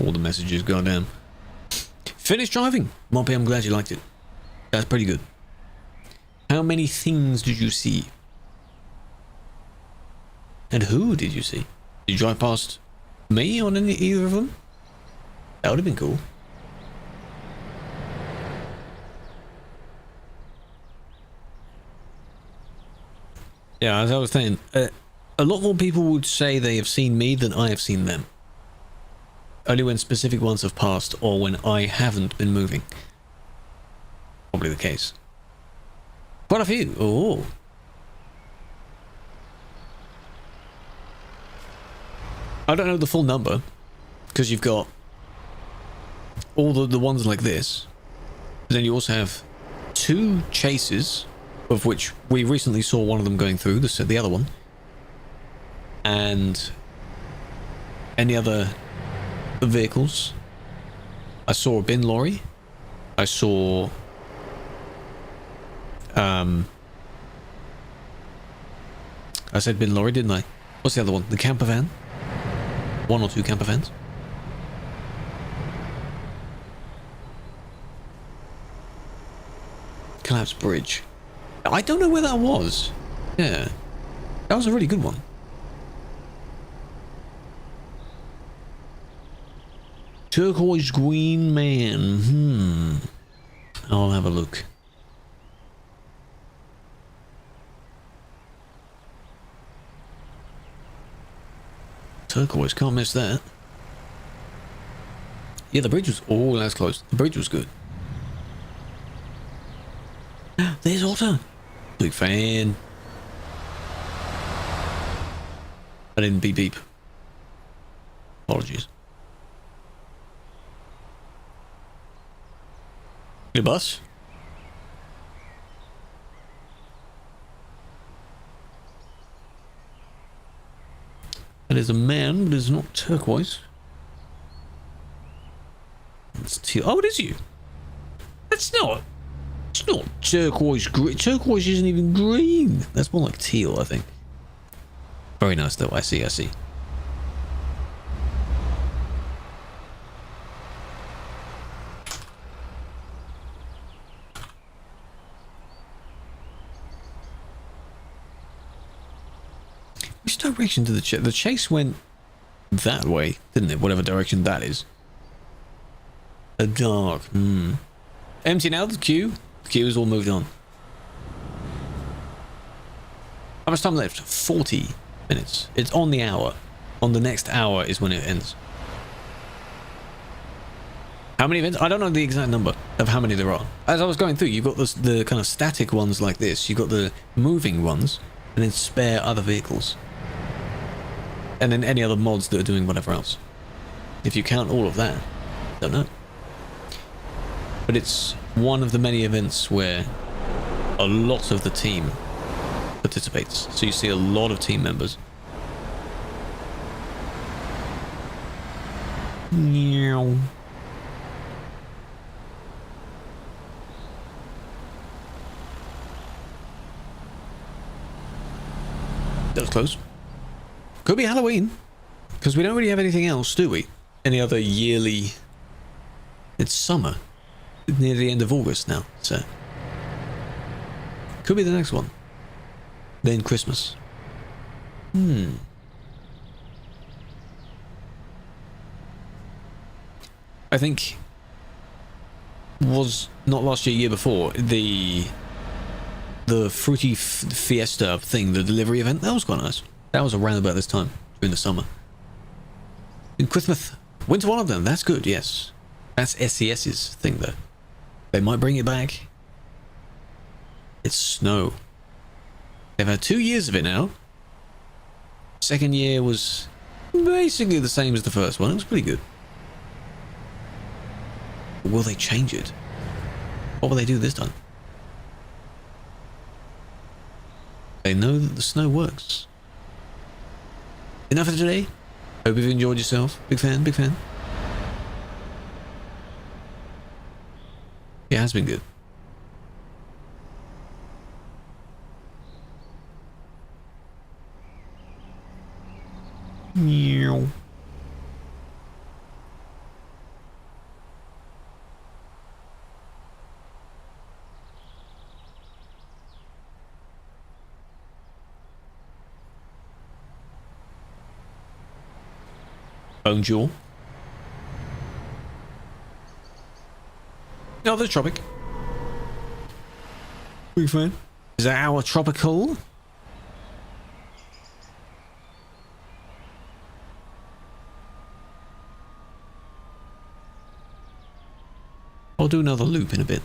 A: All the messages, goddamn. Finished driving. Moppy, I'm glad you liked it. That's pretty good. How many things did you see? And who did you see? Did you drive past me on either of them? That would have been cool. Yeah, as I was saying, a lot more people would say they have seen me than I have seen them. Only when specific ones have passed or when I haven't been moving. Probably the case. Quite a few. Oh. I don't know the full number, because you've got all the ones like this. But then you also have 2 chases, of which we recently saw one of them going through, the other one. And any other vehicles. I saw a bin lorry. I saw I said bin lorry, didn't I? What's the other one? The camper van? One or two camper vans? Collapsed bridge. I don't know where that was. Yeah. That was a really good one. Turquoise green man. I'll have a look. Turquoise, can't miss that. Yeah, the bridge was... Oh, that's close. The bridge was good. There's Otter. Big fan. I didn't beep beep. Apologies. Your bus? That is a man, but it's not turquoise. It's teal. Oh, it is you. That's not. It's not turquoise green. Turquoise isn't even green. That's more like teal, I think. Very nice, though. I see. I see. Which direction did the chase? The chase went that way, didn't it? Whatever direction that is. A dark. Empty now, the queue. The queue is all moved on. How much time left? 40 minutes. It's on the hour. On the next hour is when it ends. How many events? I don't know the exact number of how many there are. As I was going through, you've got the kind of static ones like this. You've got the moving ones, and then spare other vehicles. And then any other mods that are doing whatever else. If you count all of that, don't know. But it's one of the many events where a lot of the team participates. So you see a lot of team members. Meow. That was close. Could be Halloween, because we don't really have anything else, do we? Any other yearly... It's summer. It's near the end of August now, so... Could be the next one. Then Christmas. I think... Was not last year, year before, the Fruity Fiesta thing, the delivery event, that was quite nice. That was around about this time, during the summer. In Christmas, winter one of them, that's good, yes. That's SCS's thing, though. They might bring it back. It's snow. They've had 2 years of it now. Second year was basically the same as the first one. It was pretty good. But will they change it? What will they do this time? They know that the snow works. Enough for today. Hope you've enjoyed yourself. Big fan, big fan. Yeah, it has been good. Meow. Bonjour. No, there's Tropic. Big fan. Is that our tropical? I'll do another loop in a bit.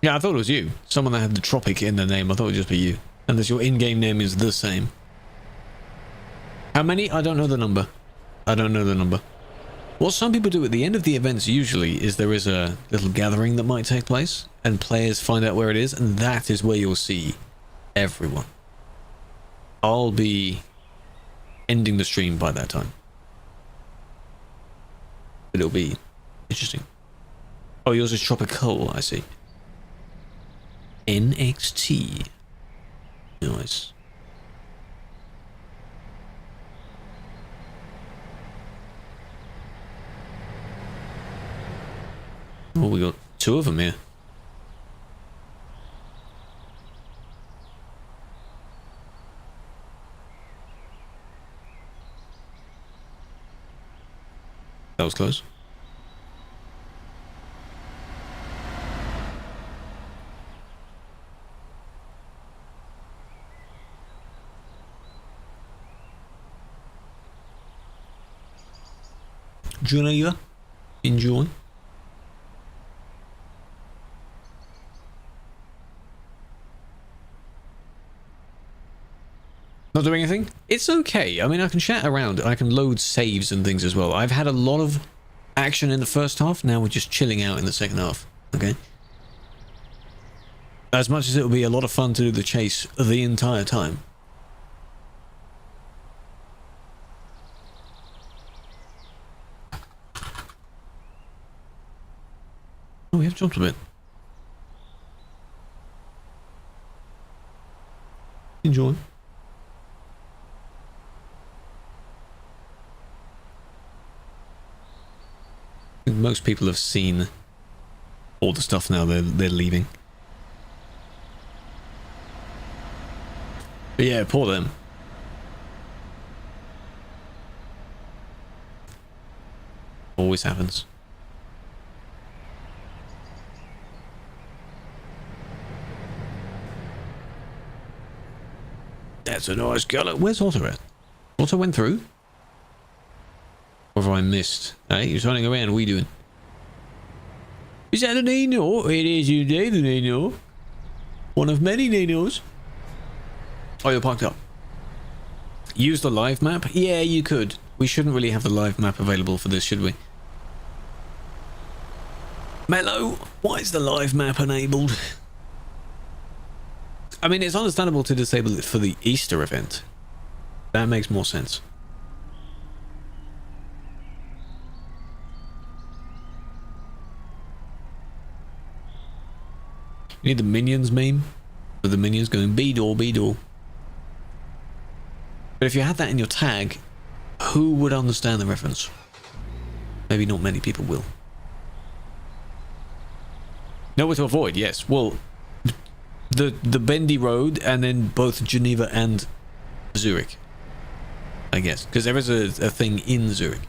A: Yeah, I thought it was you. Someone that had the Tropic in their name. I thought it would just be you. Unless your in-game name is the same. How many? I don't know the number. I don't know the number. What some people do at the end of the events usually is there is a little gathering that might take place, and players find out where it is, and that is where you'll see everyone. I'll be ending the stream by that time. But it'll be interesting. Oh, yours is tropical, I see. NXT. Nice. Oh, we got 2 of them here. That was close. Junior, enjoy. Not doing anything? It's okay. I mean, I can chat around. I can load saves and things as well. I've had a lot of action in the first half. Now we're just chilling out in the second half. Okay? As much as it will be a lot of fun to do the chase the entire time. Oh, we have jumped a bit. Enjoy. I think most people have seen all the stuff now they're leaving. But yeah, poor them. Always happens. That's a nice colour. Where's Otto at? Otto went through? Or have I missed? Hey, you're running around. What are you doing? Is that a Nino? It is indeed a Nino. One of many Ninos. Oh, you're parked up. Use the live map? Yeah, you could. We shouldn't really have the live map available for this, should we? Mello, why is the live map enabled? I mean, it's understandable to disable it for the Easter event. That makes more sense. You need the Minions meme? For the Minions going B-door, B-door. But if you had that in your tag, who would understand the reference? Maybe not many people will. Nowhere to avoid, yes. Well, the bendy road, and then both Geneva and Zurich, I guess, because there is a thing in Zurich.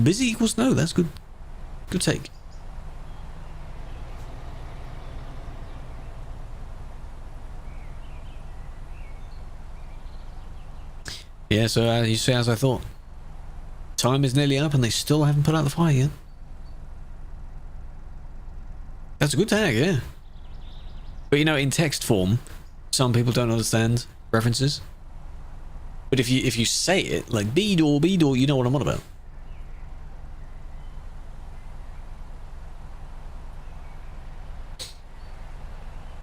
A: Busy equals no. That's good. Good take. Yeah, so you see, as I thought, time is nearly up, and they still haven't put out the fire yet. That's a good tag, yeah. But you know, in text form, some people don't understand references. But if you say it like B-door, B-door, you know what I'm on about.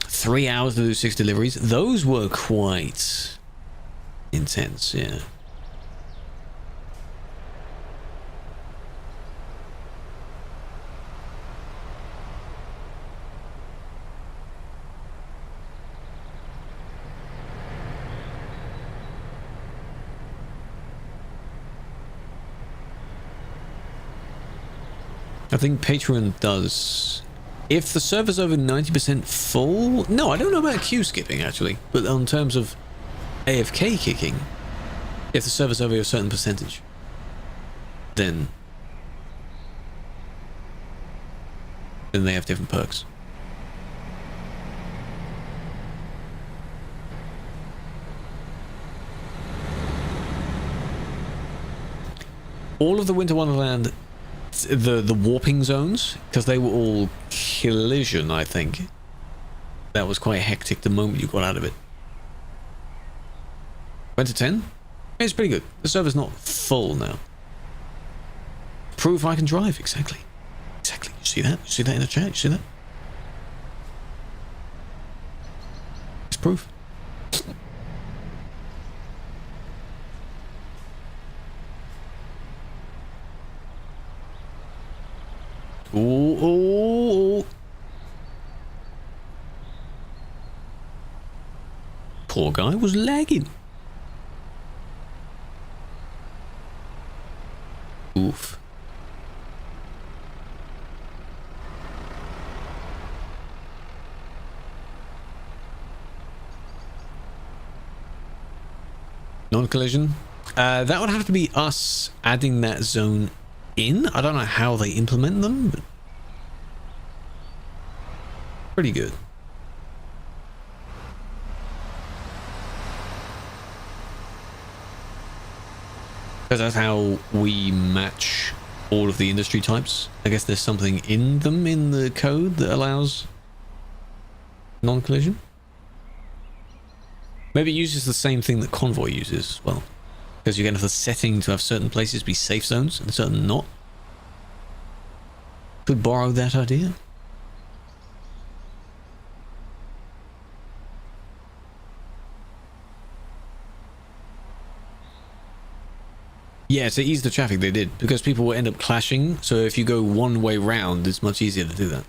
A: Three hours to do 6 deliveries. Those were quite intense, yeah. I think Patreon does. If the server's over 90% full... No, I don't know about queue skipping, actually. But in terms of AFK kicking, if the server's over a certain percentage, then they have different perks. All of the Winter Wonderland... The warping zones, because they were all collision, I think. That was quite hectic the moment you got out of it. Went to 10? It's pretty good. The server's not full now. Prove I can drive. Exactly. Exactly. You see that? You see that in the chat? You see that? It's proof. Ooh, ooh, ooh. Poor guy was lagging. Oof. Non-collision. That would have to be us adding that zone in. I don't know how they implement them, but pretty good. Because that's how we match all of the industry types. I guess there's something in them in the code that allows non-collision. Maybe it uses the same thing that Convoy uses as well. Because you can have the setting to have certain places be safe zones and certain not. Could borrow that idea. Yeah, to ease the traffic they did, because people will end up clashing, so if you go one way round, it's much easier to do that.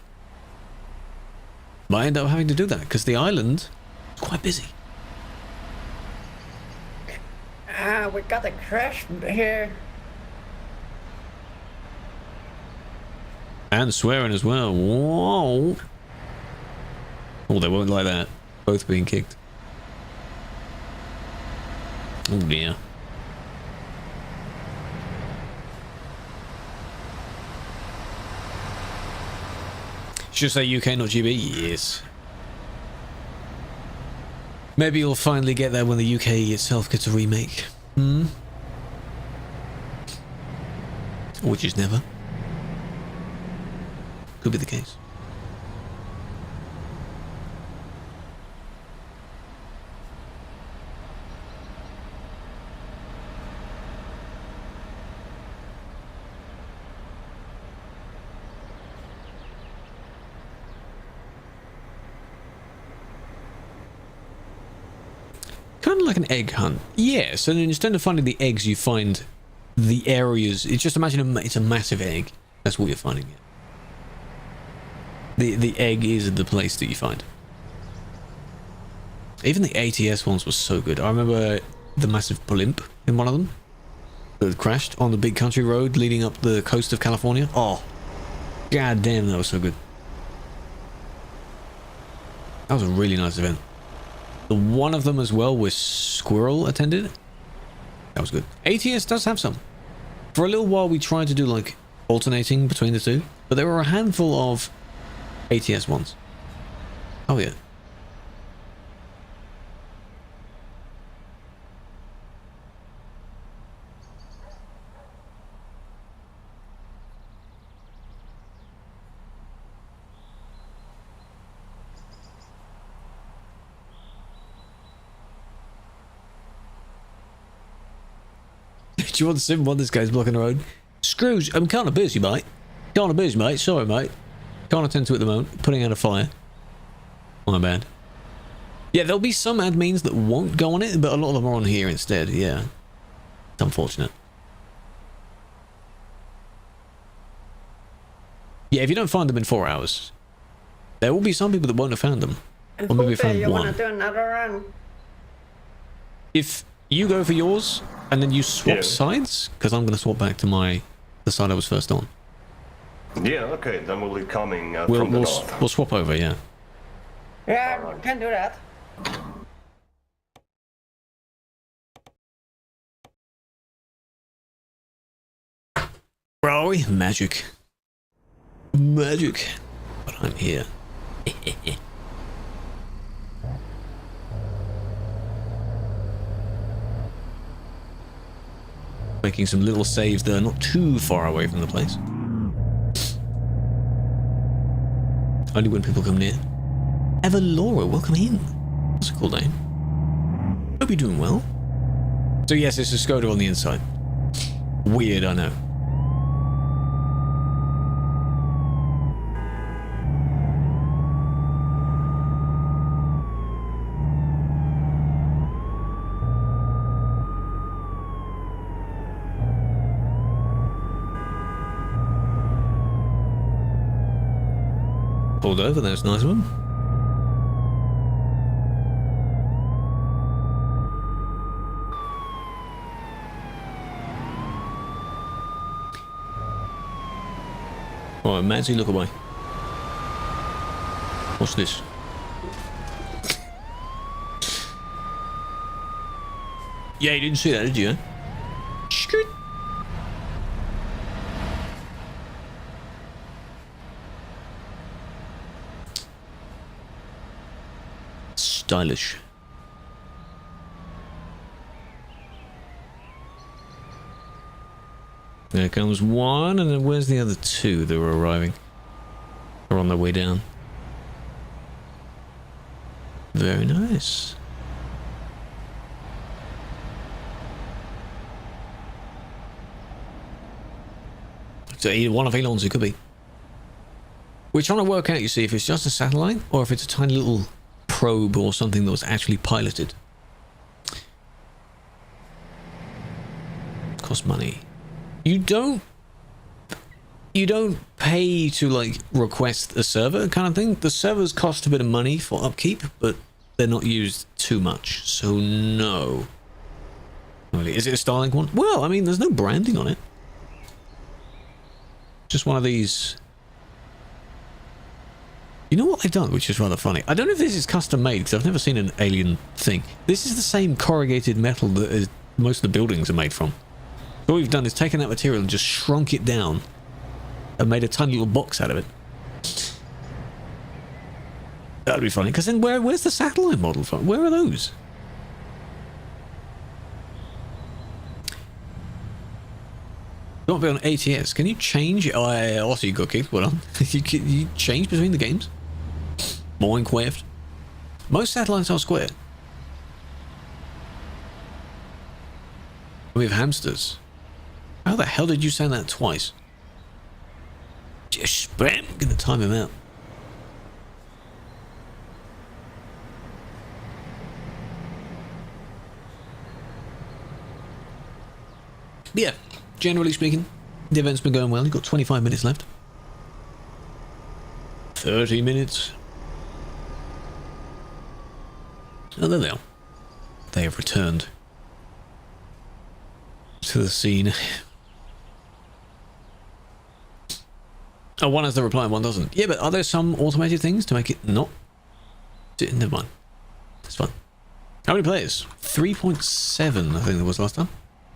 A: But I end up having to do that, because the island is quite busy.
D: We got a crash here.
A: And swearing as well. Whoa. Oh, they won't like that. Both being kicked. Oh dear. Should say UK, not GB? Yes. Maybe you'll finally get there when the UK itself gets a remake. Which is never. Could be the case. Kind of like an egg hunt. Yes, and instead of finding the eggs, you find the areas. It's just imagine it's a massive egg. That's what you're finding. The egg is the place that you find. Even the ATS ones were so good. I remember the massive blimp in one of them that crashed on the big country road leading up the coast of California. Oh, god damn, that was so good. That was a really nice event. The one of them as well was Squirrel attended. That was good. ATS does have some. For a little while we tried to do like alternating between the two, but there were a handful of ATS ones. Oh yeah. Do you want to sim one? This guy's blocking the road. Scrooge, I'm kind of busy, mate. Kind of busy, mate. Sorry, mate. Can't attend to it at the moment. Putting out a fire. My bad. Yeah, there'll be some admins that won't go on it, but a lot of them are on here instead. Yeah. It's unfortunate. Yeah, if you don't find them in 4 hours, there will be some people that won't have found them.
D: And
A: Or maybe
D: Fupe,
A: found
D: you
A: one.
D: wanna do another run?
A: If you go for yours and then you swap sides, because I'm going to swap back to the side I was first on.
C: Yeah, okay, then we'll be coming
A: We'll
C: from the north.
A: we'll swap over, yeah.
D: Yeah, we can do that.
A: Where are we? Magic. Magic. But I'm here. Making some little saves that are not too far away from the place. Only when people come near. Evalora, welcome in. That's a cool name. Hope you're doing well. So yes, it's a Skoda on the inside. Weird, I know. pulled over. That's a nice one. Alright, Madsy, look away. What's this? Yeah, you didn't see that, did you? Scoot. Stylish. There comes one, and then where's the other two that were arriving? They're on their way down. Very nice. So either one of Elon's it could be. We're trying to work out, you see, if it's just a satellite or if it's a tiny little probe or something that was actually piloted. Cost money. You don't pay to like request a server kind of thing. The servers cost a bit of money for upkeep, but they're not used too much, so no. Is it a Starlink one? Well, I mean, there's no branding on it. Just one of these. You know what they've done, which is rather funny? I don't know if this is custom made, because I've never seen an alien thing. This is the same corrugated metal that most of the buildings are made from. So what we've done is taken that material and just shrunk it down and made a tiny little box out of it. That'd be funny, because then where's the satellite model from? Where are those? Don't be on ATS. Can you change? Oh, also you got kicked. Well done. you change between the games? Minecraft. Most satellites are square. We have hamsters. How the hell did you say that twice? Just spam. I'm gonna time him out. Yeah. Generally speaking, the event's been going well. You've got 25 minutes left. 30 minutes. Oh, there they are. They have returned to the scene. Oh, one has the reply and one doesn't. Yeah, but are there some automated things to make it not? Never mind. It's fine. How many players? 3.7, I think there was last time.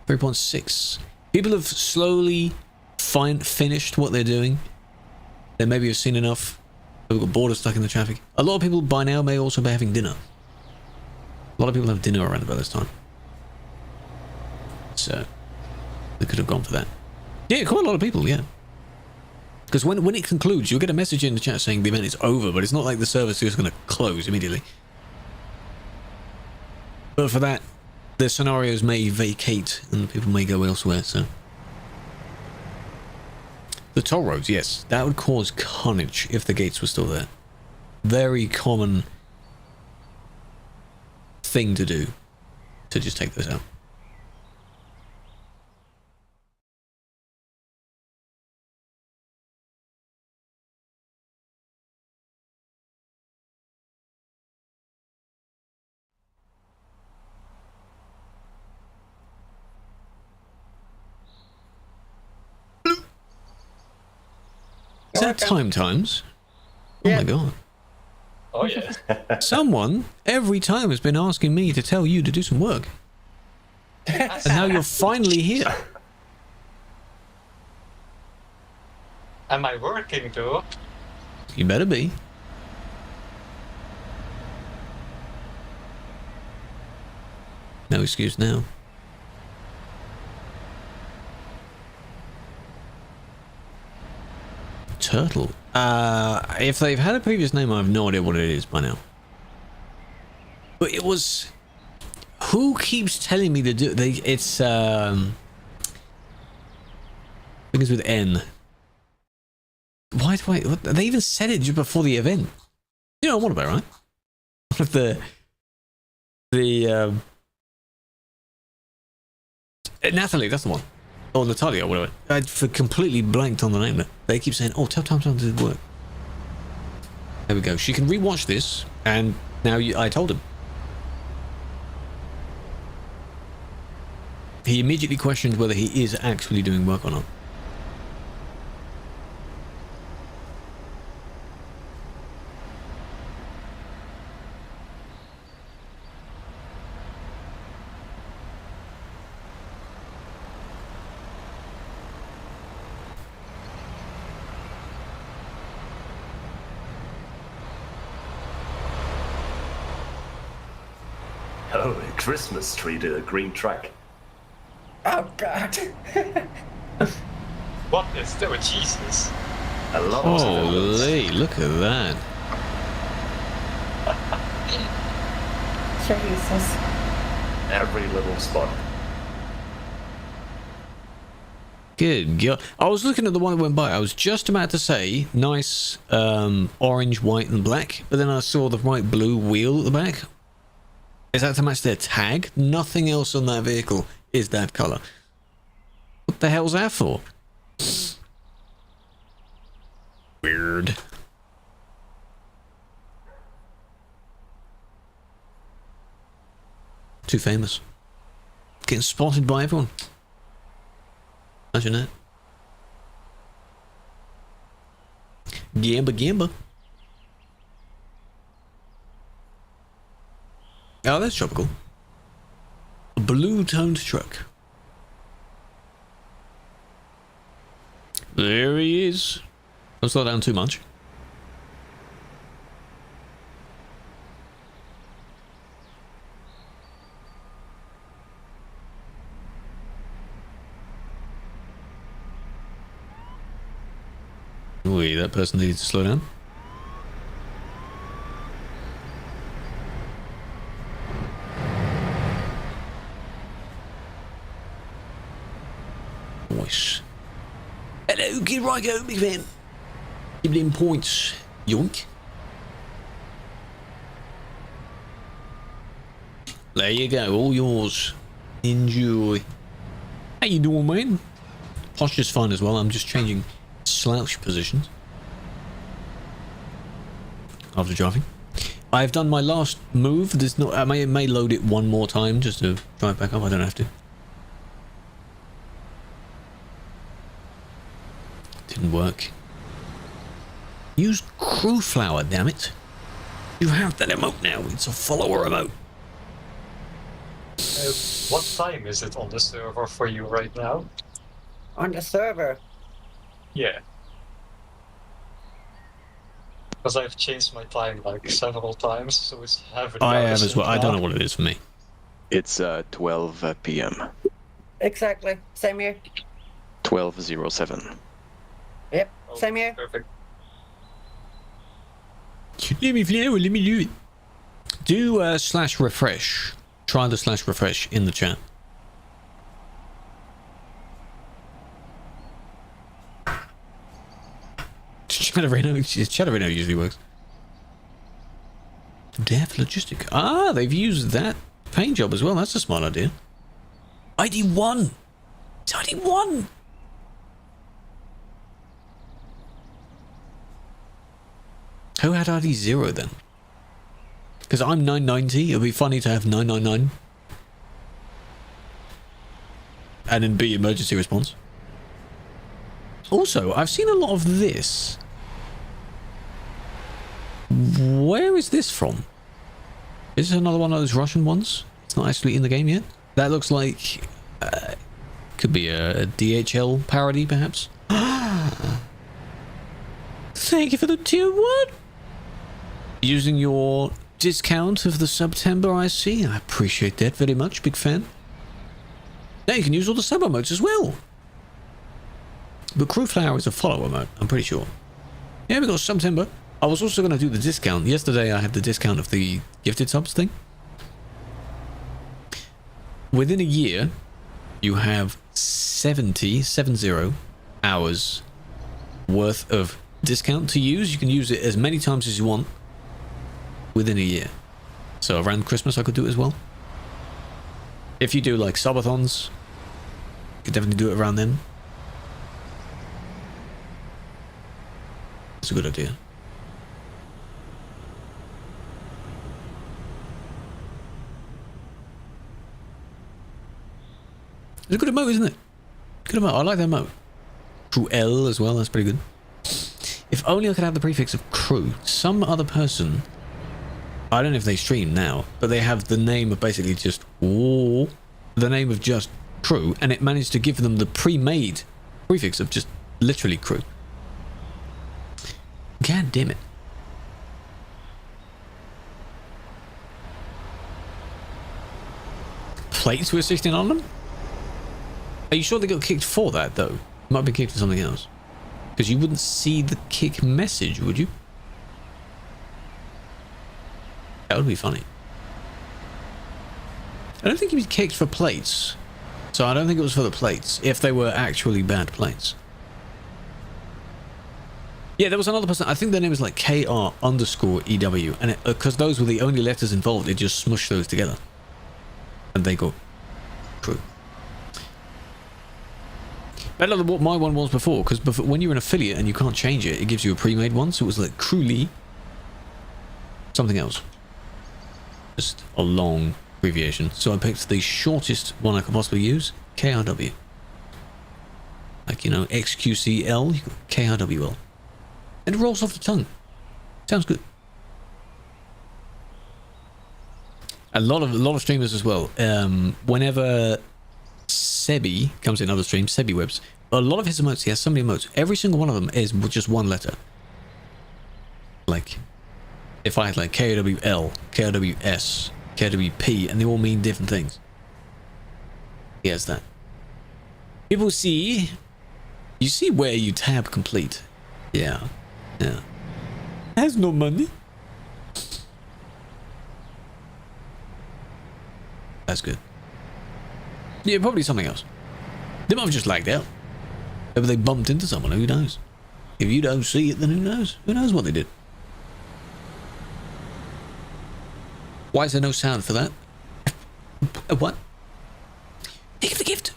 A: 3.6. People have slowly finished what they're doing. They maybe have seen enough. They've got bored or stuck in the traffic. A lot of people by now may also be having dinner. A lot of people have dinner around about this time. So, they could have gone for that. Yeah, quite a lot of people, yeah. Because when it concludes, you'll get a message in the chat saying the event is over, but it's not like the server's just going to close immediately. But for that, the scenarios may vacate and people may go elsewhere, so. The toll roads, yes. That would cause carnage if the gates were still there. Very common thing to do, to just take those out. Is that times? Oh
D: Yeah.
A: my god.
F: Oh yeah.
A: Someone every time has been asking me to tell you to do some work. And now you're finally here.
F: Am I working too?
A: You better be. No excuse now. Turtle. If they've had a previous name, I have no idea what it is by now. But it was... Who keeps telling me to do... It's, begins with N. Why do I... They even said it just before the event. You know what I'm on about, right? One of the Natalie, that's the one. Or Natalia, or whatever. I'd completely blanked on the name. They keep saying, oh, tell Tom to work. There we go. She can rewatch this, and now I told him. He immediately questioned whether he is actually doing work or not.
C: Oh, a Christmas tree to a green truck.
D: Oh God.
F: What is there? Jesus.
C: A lot of civilians.
A: Holy, look at that.
D: Jesus.
C: Every little spot.
A: Good God. I was looking at the one that went by. I was just about to say nice orange, white, and black, but then I saw the bright blue wheel at the back. Is that to match their tag? Nothing else on that vehicle is that color. What the hell's that for? Weird. Too famous. Getting spotted by everyone. Imagine that. Gamba. Oh, that's tropical. A blue-toned truck. There he is. Don't slow down too much. Wait, that person needs to slow down. Voice. Hello, Kid Ryko, big fan. Give him points. Yoink. There you go, all yours. Enjoy. How you doing, man? Posture's fine as well. I'm just changing slouch positions after driving. I've done my last move. There's not. I may load it one more time just to drive back up. I don't have to. Didn't work. Use crew flower, damn it. You have that emote now. It's a follower emote.
F: What time is it on the server for you right now?
D: On the server.
F: Yeah. Because I've changed my time like several times, so it's heavily.
A: I have as well. I don't know what it is for me.
G: It's 12 p.m.
D: Exactly. Same here.
G: 12:07.
D: Yep.
F: Oh,
D: Same here.
F: Perfect.
A: Let me flower, let me do it. Do /refresh. Try the /refresh in the chat. Chatterino usually works. Death Logistic. Ah, they've used that paint job as well. That's a smart idea. ID1. It's ID1. Who had ID0 then? Because I'm 990. It'll be funny to have 999. And then B, emergency response. Also, I've seen a lot of this. Where is this from? Is this another one of those Russian ones? It's not actually in the game yet. That looks like... could be a DHL parody, perhaps. Thank you for the tier 1. Using your discount of the September, I see. I appreciate that very much. Big fan. Now you can use all the sub emotes as well. But Crew Flower is a follow emote, I'm pretty sure. Yeah, we got September. I was also going to do the discount. Yesterday I had the discount of the gifted subs thing. Within a year, you have 70 hours worth of discount to use. You can use it as many times as you want within a year. So around Christmas I could do it as well. If you do like subathons, you could definitely do it around then. It's a good idea. It's a good emote, isn't it? Good emote. I like that emote. Crew as well. That's pretty good. If only I could have the prefix of crew. Some other person, I don't know if they stream now, but they have the name of basically just the name of just crew, and it managed to give them the pre-made prefix of just literally crew. God damn it. Plates with 16 on them? Are you sure they got kicked for that, though? Might be kicked for something else. Because you wouldn't see the kick message, would you? That would be funny. I don't think he'd be kicked for plates. So I don't think it was for the plates, if they were actually bad plates. Yeah, there was another person, I think their name was like KR_EW, and because those were the only letters involved, it just smushed those together. And they got crew. Better than what my one was before, because when you're an affiliate and you can't change it, it gives you a pre-made one, so it was like Crewly something else. Just a long abbreviation. So I picked the shortest one I could possibly use, KRW. Like, you know, XQCL, KRWL. And it rolls off the tongue. Sounds good. A lot of streamers as well. Whenever Sebi comes in other streams, Sebi Webs, a lot of his emotes, he has so many emotes. Every single one of them is just one letter. Like, if I had like KWL, KWS, KWP, and they all mean different things. He has that. People see, you see where you tab complete. Yeah, yeah. Has no money. That's good. Yeah, probably something else. They might have just lagged out. Maybe they bumped into someone, who knows? If you don't see it, then who knows? Who knows what they did? Why is there no sound for that? What? Take the gift.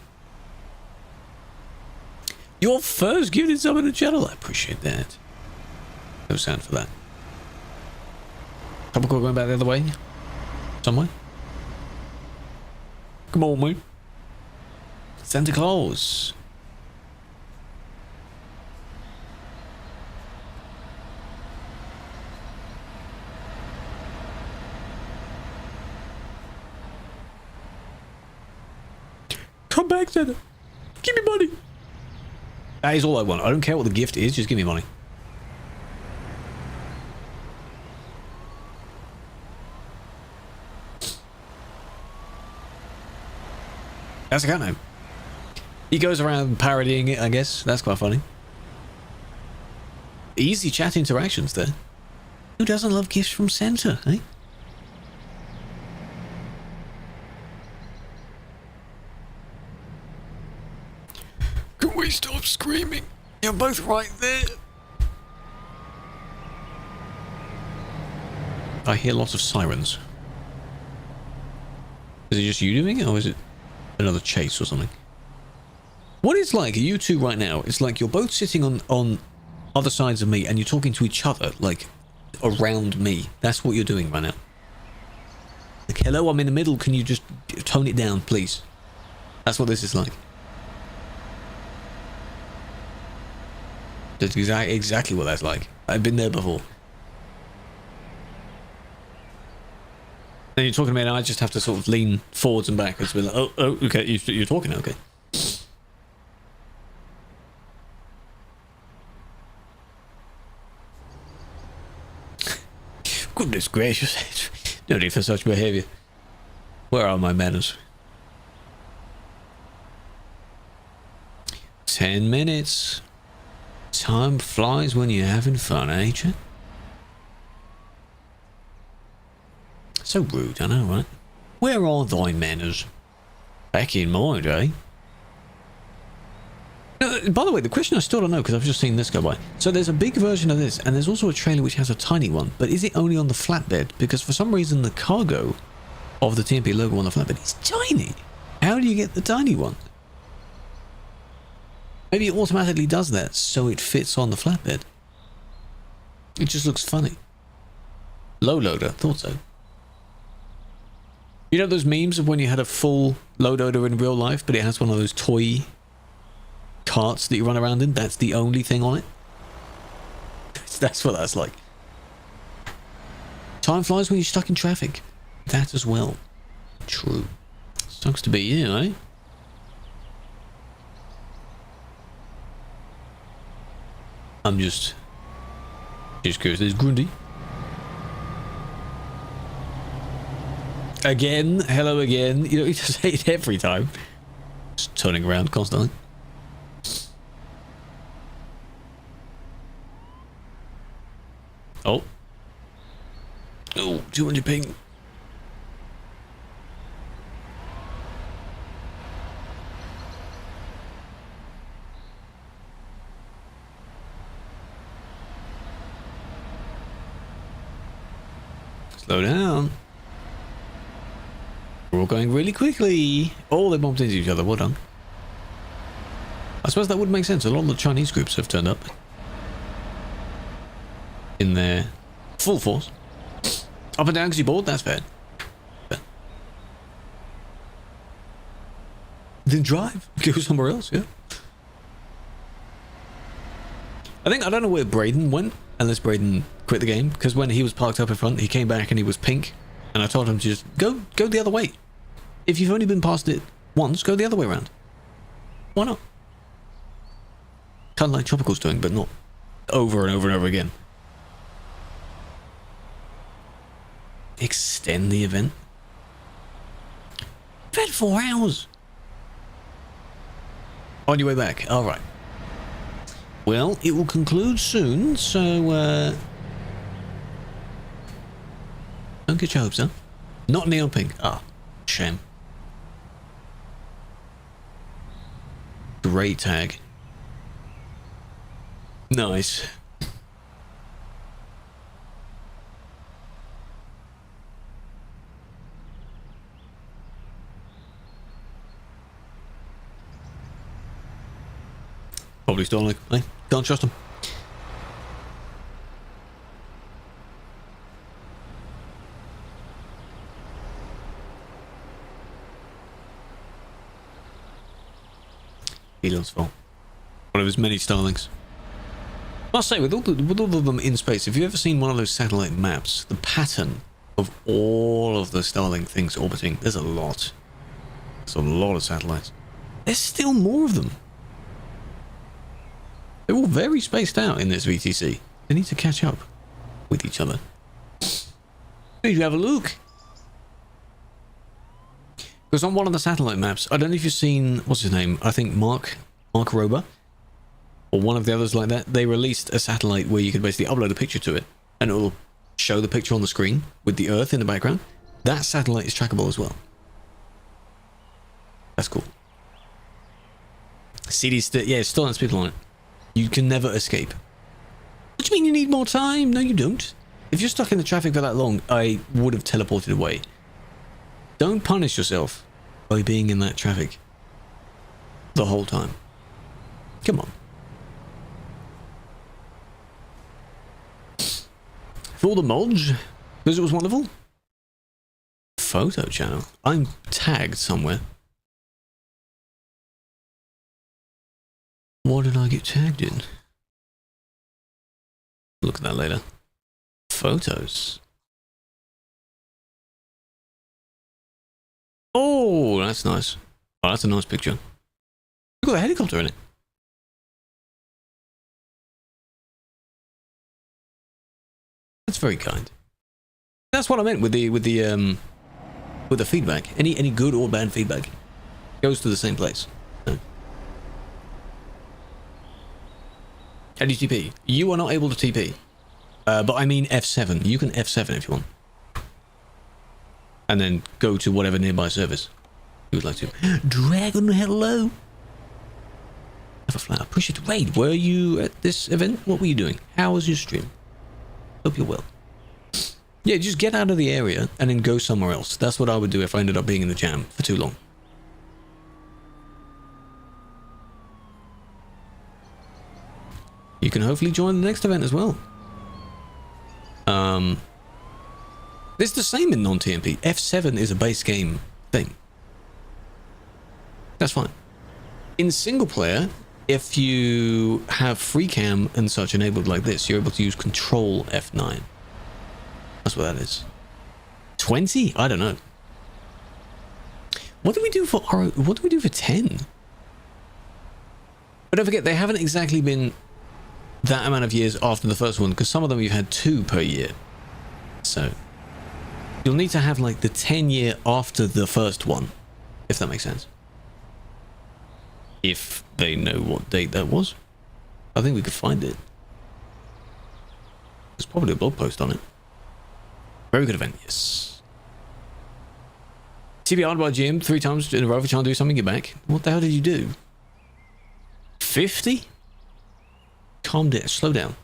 A: Your first gifted sub in the channel. I appreciate that. No sound for that. Couple going back the other way? Somewhere? Come on, mate. Santa Claus. Come back, Santa. Give me money. That is all I want. I don't care what the gift is, just give me money. That's a cat name. He goes around parodying it, I guess. That's quite funny. Easy chat interactions there. Who doesn't love gifts from Santa, eh? Can we stop screaming? You're both right there. I hear lots of sirens. Is it just you doing it, or is it another chase or something? What it's like, you two right now, it's like you're both sitting on other sides of me and you're talking to each other, like, around me. That's what you're doing right now. Like, hello, I'm in the middle, can you just tone it down, please? That's what this is like. That's exactly what that's like. I've been there before. Then you're talking to me and I just have to sort of lean forwards and backwards with like, oh, okay, you're talking, okay. Goodness gracious. No need for such behaviour. Where are my manners? 10 minutes. Time flies when you're having fun, ain't you? So rude, I know, right? Where are thy manners? Back in mind, eh? By the way, the question I still don't know, because I've just seen this go by. So there's a big version of this, and there's also a trailer which has a tiny one, but is it only on the flatbed? Because for some reason the cargo of the TMP logo on the flatbed is tiny. How do you get the tiny one? Maybe it automatically does that, so it fits on the flatbed. It just looks funny. Low loader, thought so. You know those memes of when you had a full load loader in real life, but it has one of those toy carts that you run around in? That's the only thing on it. That's what that's like. Time flies when you're stuck in traffic. That as well. True. Sucks to be you, eh? I'm just curious. There's Grundy. Again, hello again. You know, you just say it every time. Just turning around constantly. Oh. Oh, 200 ping. Slow down. We're all going really quickly. Oh, they bumped into each other. Well done. I suppose that would make sense. A lot of the Chinese groups have turned up in their full force. Up and down because you're bored? That's fair. Then drive. Go somewhere else, yeah. I don't know where Braden went, unless Braden quit the game, because when he was parked up in front, he came back and he was pink, and I told him to just go the other way. If you've only been past it once, go the other way around. Why not? Kind of like Tropical's doing, but not over and over and over again. Extend the event. We've had 4 hours. On your way back. Alright. Well, it will conclude soon, so don't get your hopes up. Not neon pink. Ah, shame. Great tag. Nice. Probably stolen. I can't trust him. Elon's fault. One of his many starlings. Must say, with all of them in space, have you ever seen one of those satellite maps? The pattern of all of the Starlink things orbiting. There's a lot. There's a lot of satellites. There's still more of them. They're all very spaced out in this VTC. They need to catch up with each other. Need to have a look. Because on one of the satellite maps, I don't know if you've seen, what's his name? I think Mark Rober, or one of the others like that. They released a satellite where you could basically upload a picture to it, and it will show the picture on the screen with the Earth in the background. That satellite is trackable as well. That's cool. CD's yeah, it still has people on it. You can never escape. What do you mean you need more time? No, you don't. If you're stuck in the traffic for that long, I would have teleported away. Don't punish yourself by being in that traffic the whole time. Come on. For all the mods, because it was wonderful. Photo channel. I'm tagged somewhere. What did I get tagged in? Look at that later. Photos. Oh, that's nice. Oh, that's a nice picture. Look got a helicopter in it. That's very kind. That's what I meant with the feedback. Any good or bad feedback goes to the same place. No. How do you TP? You are not able to TP. But I mean F7. You can F7 if you want. And then go to whatever nearby service you would like to. Dragon, hello. Have a flower. Push it. Wait, were you at this event? What were you doing? How was your stream? Hope you're well. Yeah, just get out of the area and then go somewhere else. That's what I would do if I ended up being in the jam for too long. You can hopefully join the next event as well. It's the same in non-TMP. F7 is a base game thing. That's fine. In single player, if you have free cam and such enabled like this, you're able to use Control F9. That's what that is. 20? I don't know. What do we do for 10? But don't forget, they haven't exactly been that amount of years after the first one, because some of them you've had 2 per year. So you'll need to have like the 10 year after the first one, if that makes sense. If they know what date that was. I think we could find it. There's probably a blog post on it. Very good event, yes. TBR'd by GM 3 times in a row for trying to do something, get back. What the hell did you do? 50? Calm down, slow down.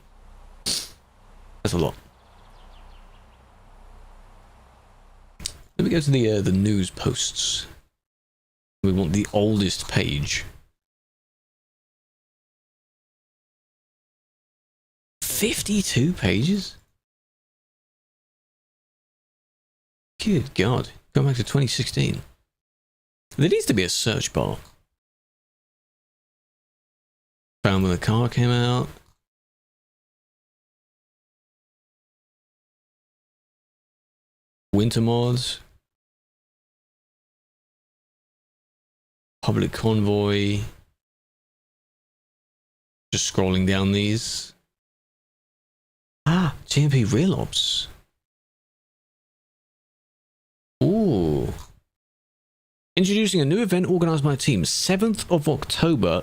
A: That's a lot. Let me go to the news posts. We want the oldest page. 52 pages? Good God. Going back to 2016. There needs to be a search bar. Found when the car came out. Winter mods. Public convoy. Just scrolling down these. Ah, GMP Real Ops. Ooh. Introducing a new event organized by a team. 7th of October,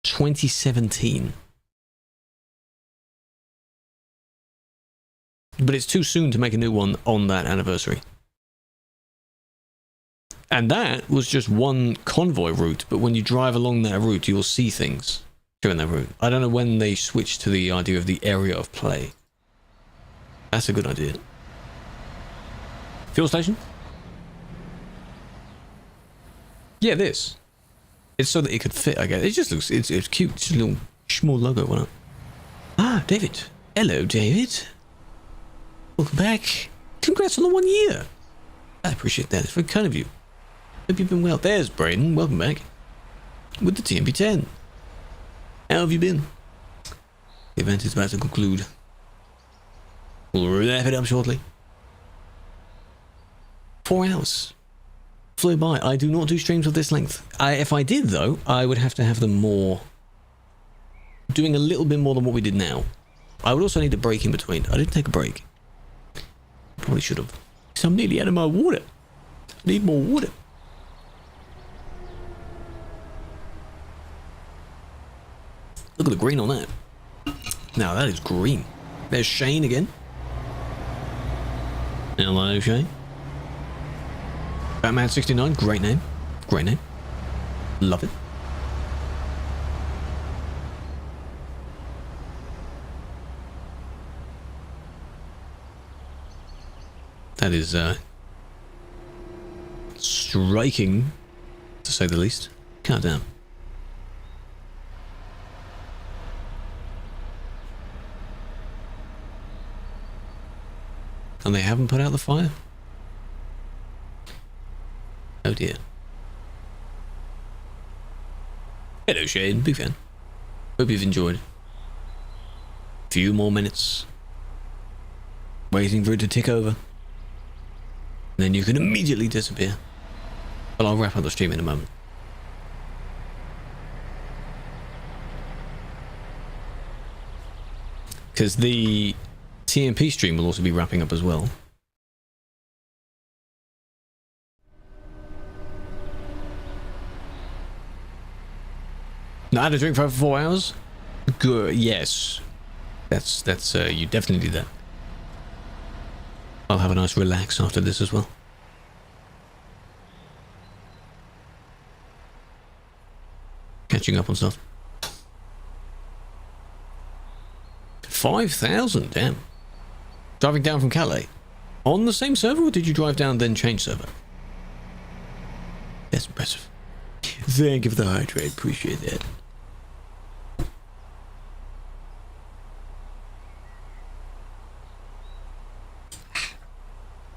A: 2017. But it's too soon to make a new one on that anniversary. And that was just one convoy route, but when you drive along that route, you'll see things during that route. I don't know when they switched to the idea of the area of play. That's a good idea. Fuel station? Yeah, this. It's so that it could fit, I guess. It just looks, it's cute. It's just a little small logo, why not? Ah, David. Hello, David. Welcome back. Congrats on the 1 year. I appreciate that. It's very kind of you. Hope you've been well. There's Braden. Welcome back. With the TMP10. How have you been? The event is about to conclude. We'll wrap it up shortly. 4 hours. Flew by. I do not do streams of this length. If I did, though, I would have to have them more... doing a little bit more than what we did now. I would also need a break in between. I didn't take a break. Probably should have. Because I'm nearly out of my water. I need more water. Look at the green on that. Now that is green. There's Shane again. Hello, Shane. Batman69, great name. Great name. Love it. That is striking, to say the least. God damn. And they haven't put out the fire? Oh dear. Hello Shane, big fan. Hope you've enjoyed. Few more minutes. Waiting for it to tick over. And then you can immediately disappear. But I'll wrap up the stream in a moment. Because the TMP stream will also be wrapping up as well. Now, I had a drink for over 4 hours? Good, yes. That's you definitely do that. I'll have a nice relax after this as well. Catching up on stuff. 5,000, damn. Driving down from Calais. On the same server, or did you drive down then change server? That's impressive. Thank you for the hydrate, appreciate that.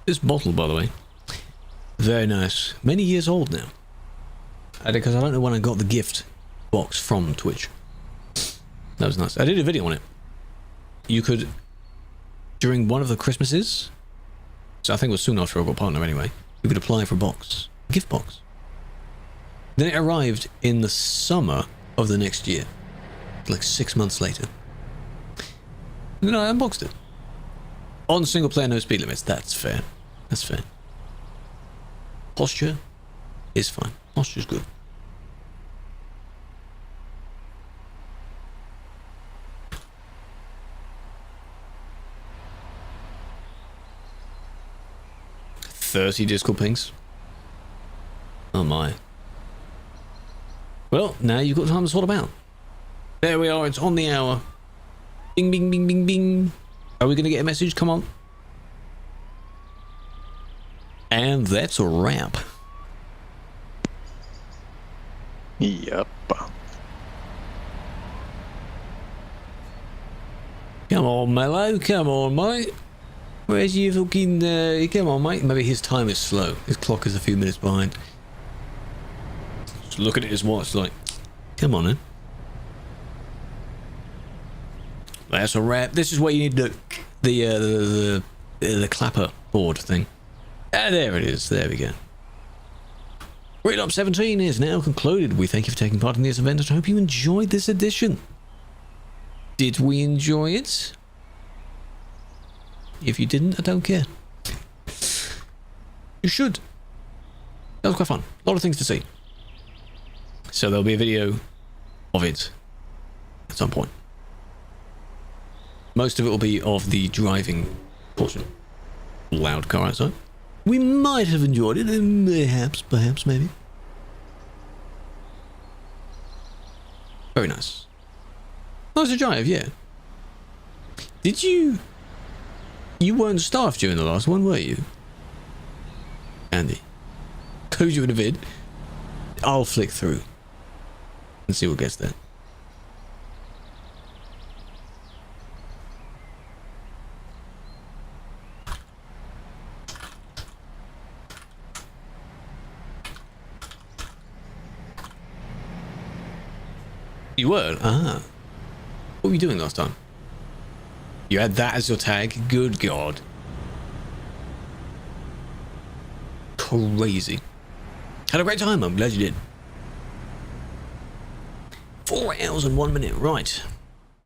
A: This bottle, by the way, very nice. Many years old now. Because I don't know when I got the gift box from Twitch. That was nice. I did a video on it. You could, during one of the Christmases, so I think it was soon after I got partner anyway, you could apply for a gift box. Then it arrived in the summer of the next year, like 6 months later. And then I unboxed it. On single player, no speed limits. That's fair. That's fair. Posture is fine. Posture's good. $30 Discord pings. Oh my. Well, now you've got time to sort about. There we are, it's on the hour. Bing, bing, bing, bing, bing. Are we going to get a message? Come on. And that's a wrap.
G: Yep.
A: Come on, Mello. Come on, mate. Where's your fucking... come on, mate. Maybe his time is slow. His clock is a few minutes behind. Just looking at his watch like... Come on, then. That's a wrap. This is where you need the clapper board thing. Ah, there it is. There we go. v17 is now concluded. We thank you for taking part in this event and I hope you enjoyed this edition. Did we enjoy it? If you didn't, I don't care. You should. That was quite fun. A lot of things to see. So there'll be a video of it at some point. Most of it will be of the driving portion. Loud car outside. We might have enjoyed it, perhaps, maybe. Very nice. Nice to drive, yeah. Did you... You weren't staffed during the last one, were you? Andy. Told you in a vid. I'll flick through. And see what gets there. You were? Ah. What were you doing last time? You had that as your tag? Good God. Crazy. Had a great time. I'm glad you did. 4 hours and 1 minute. Right.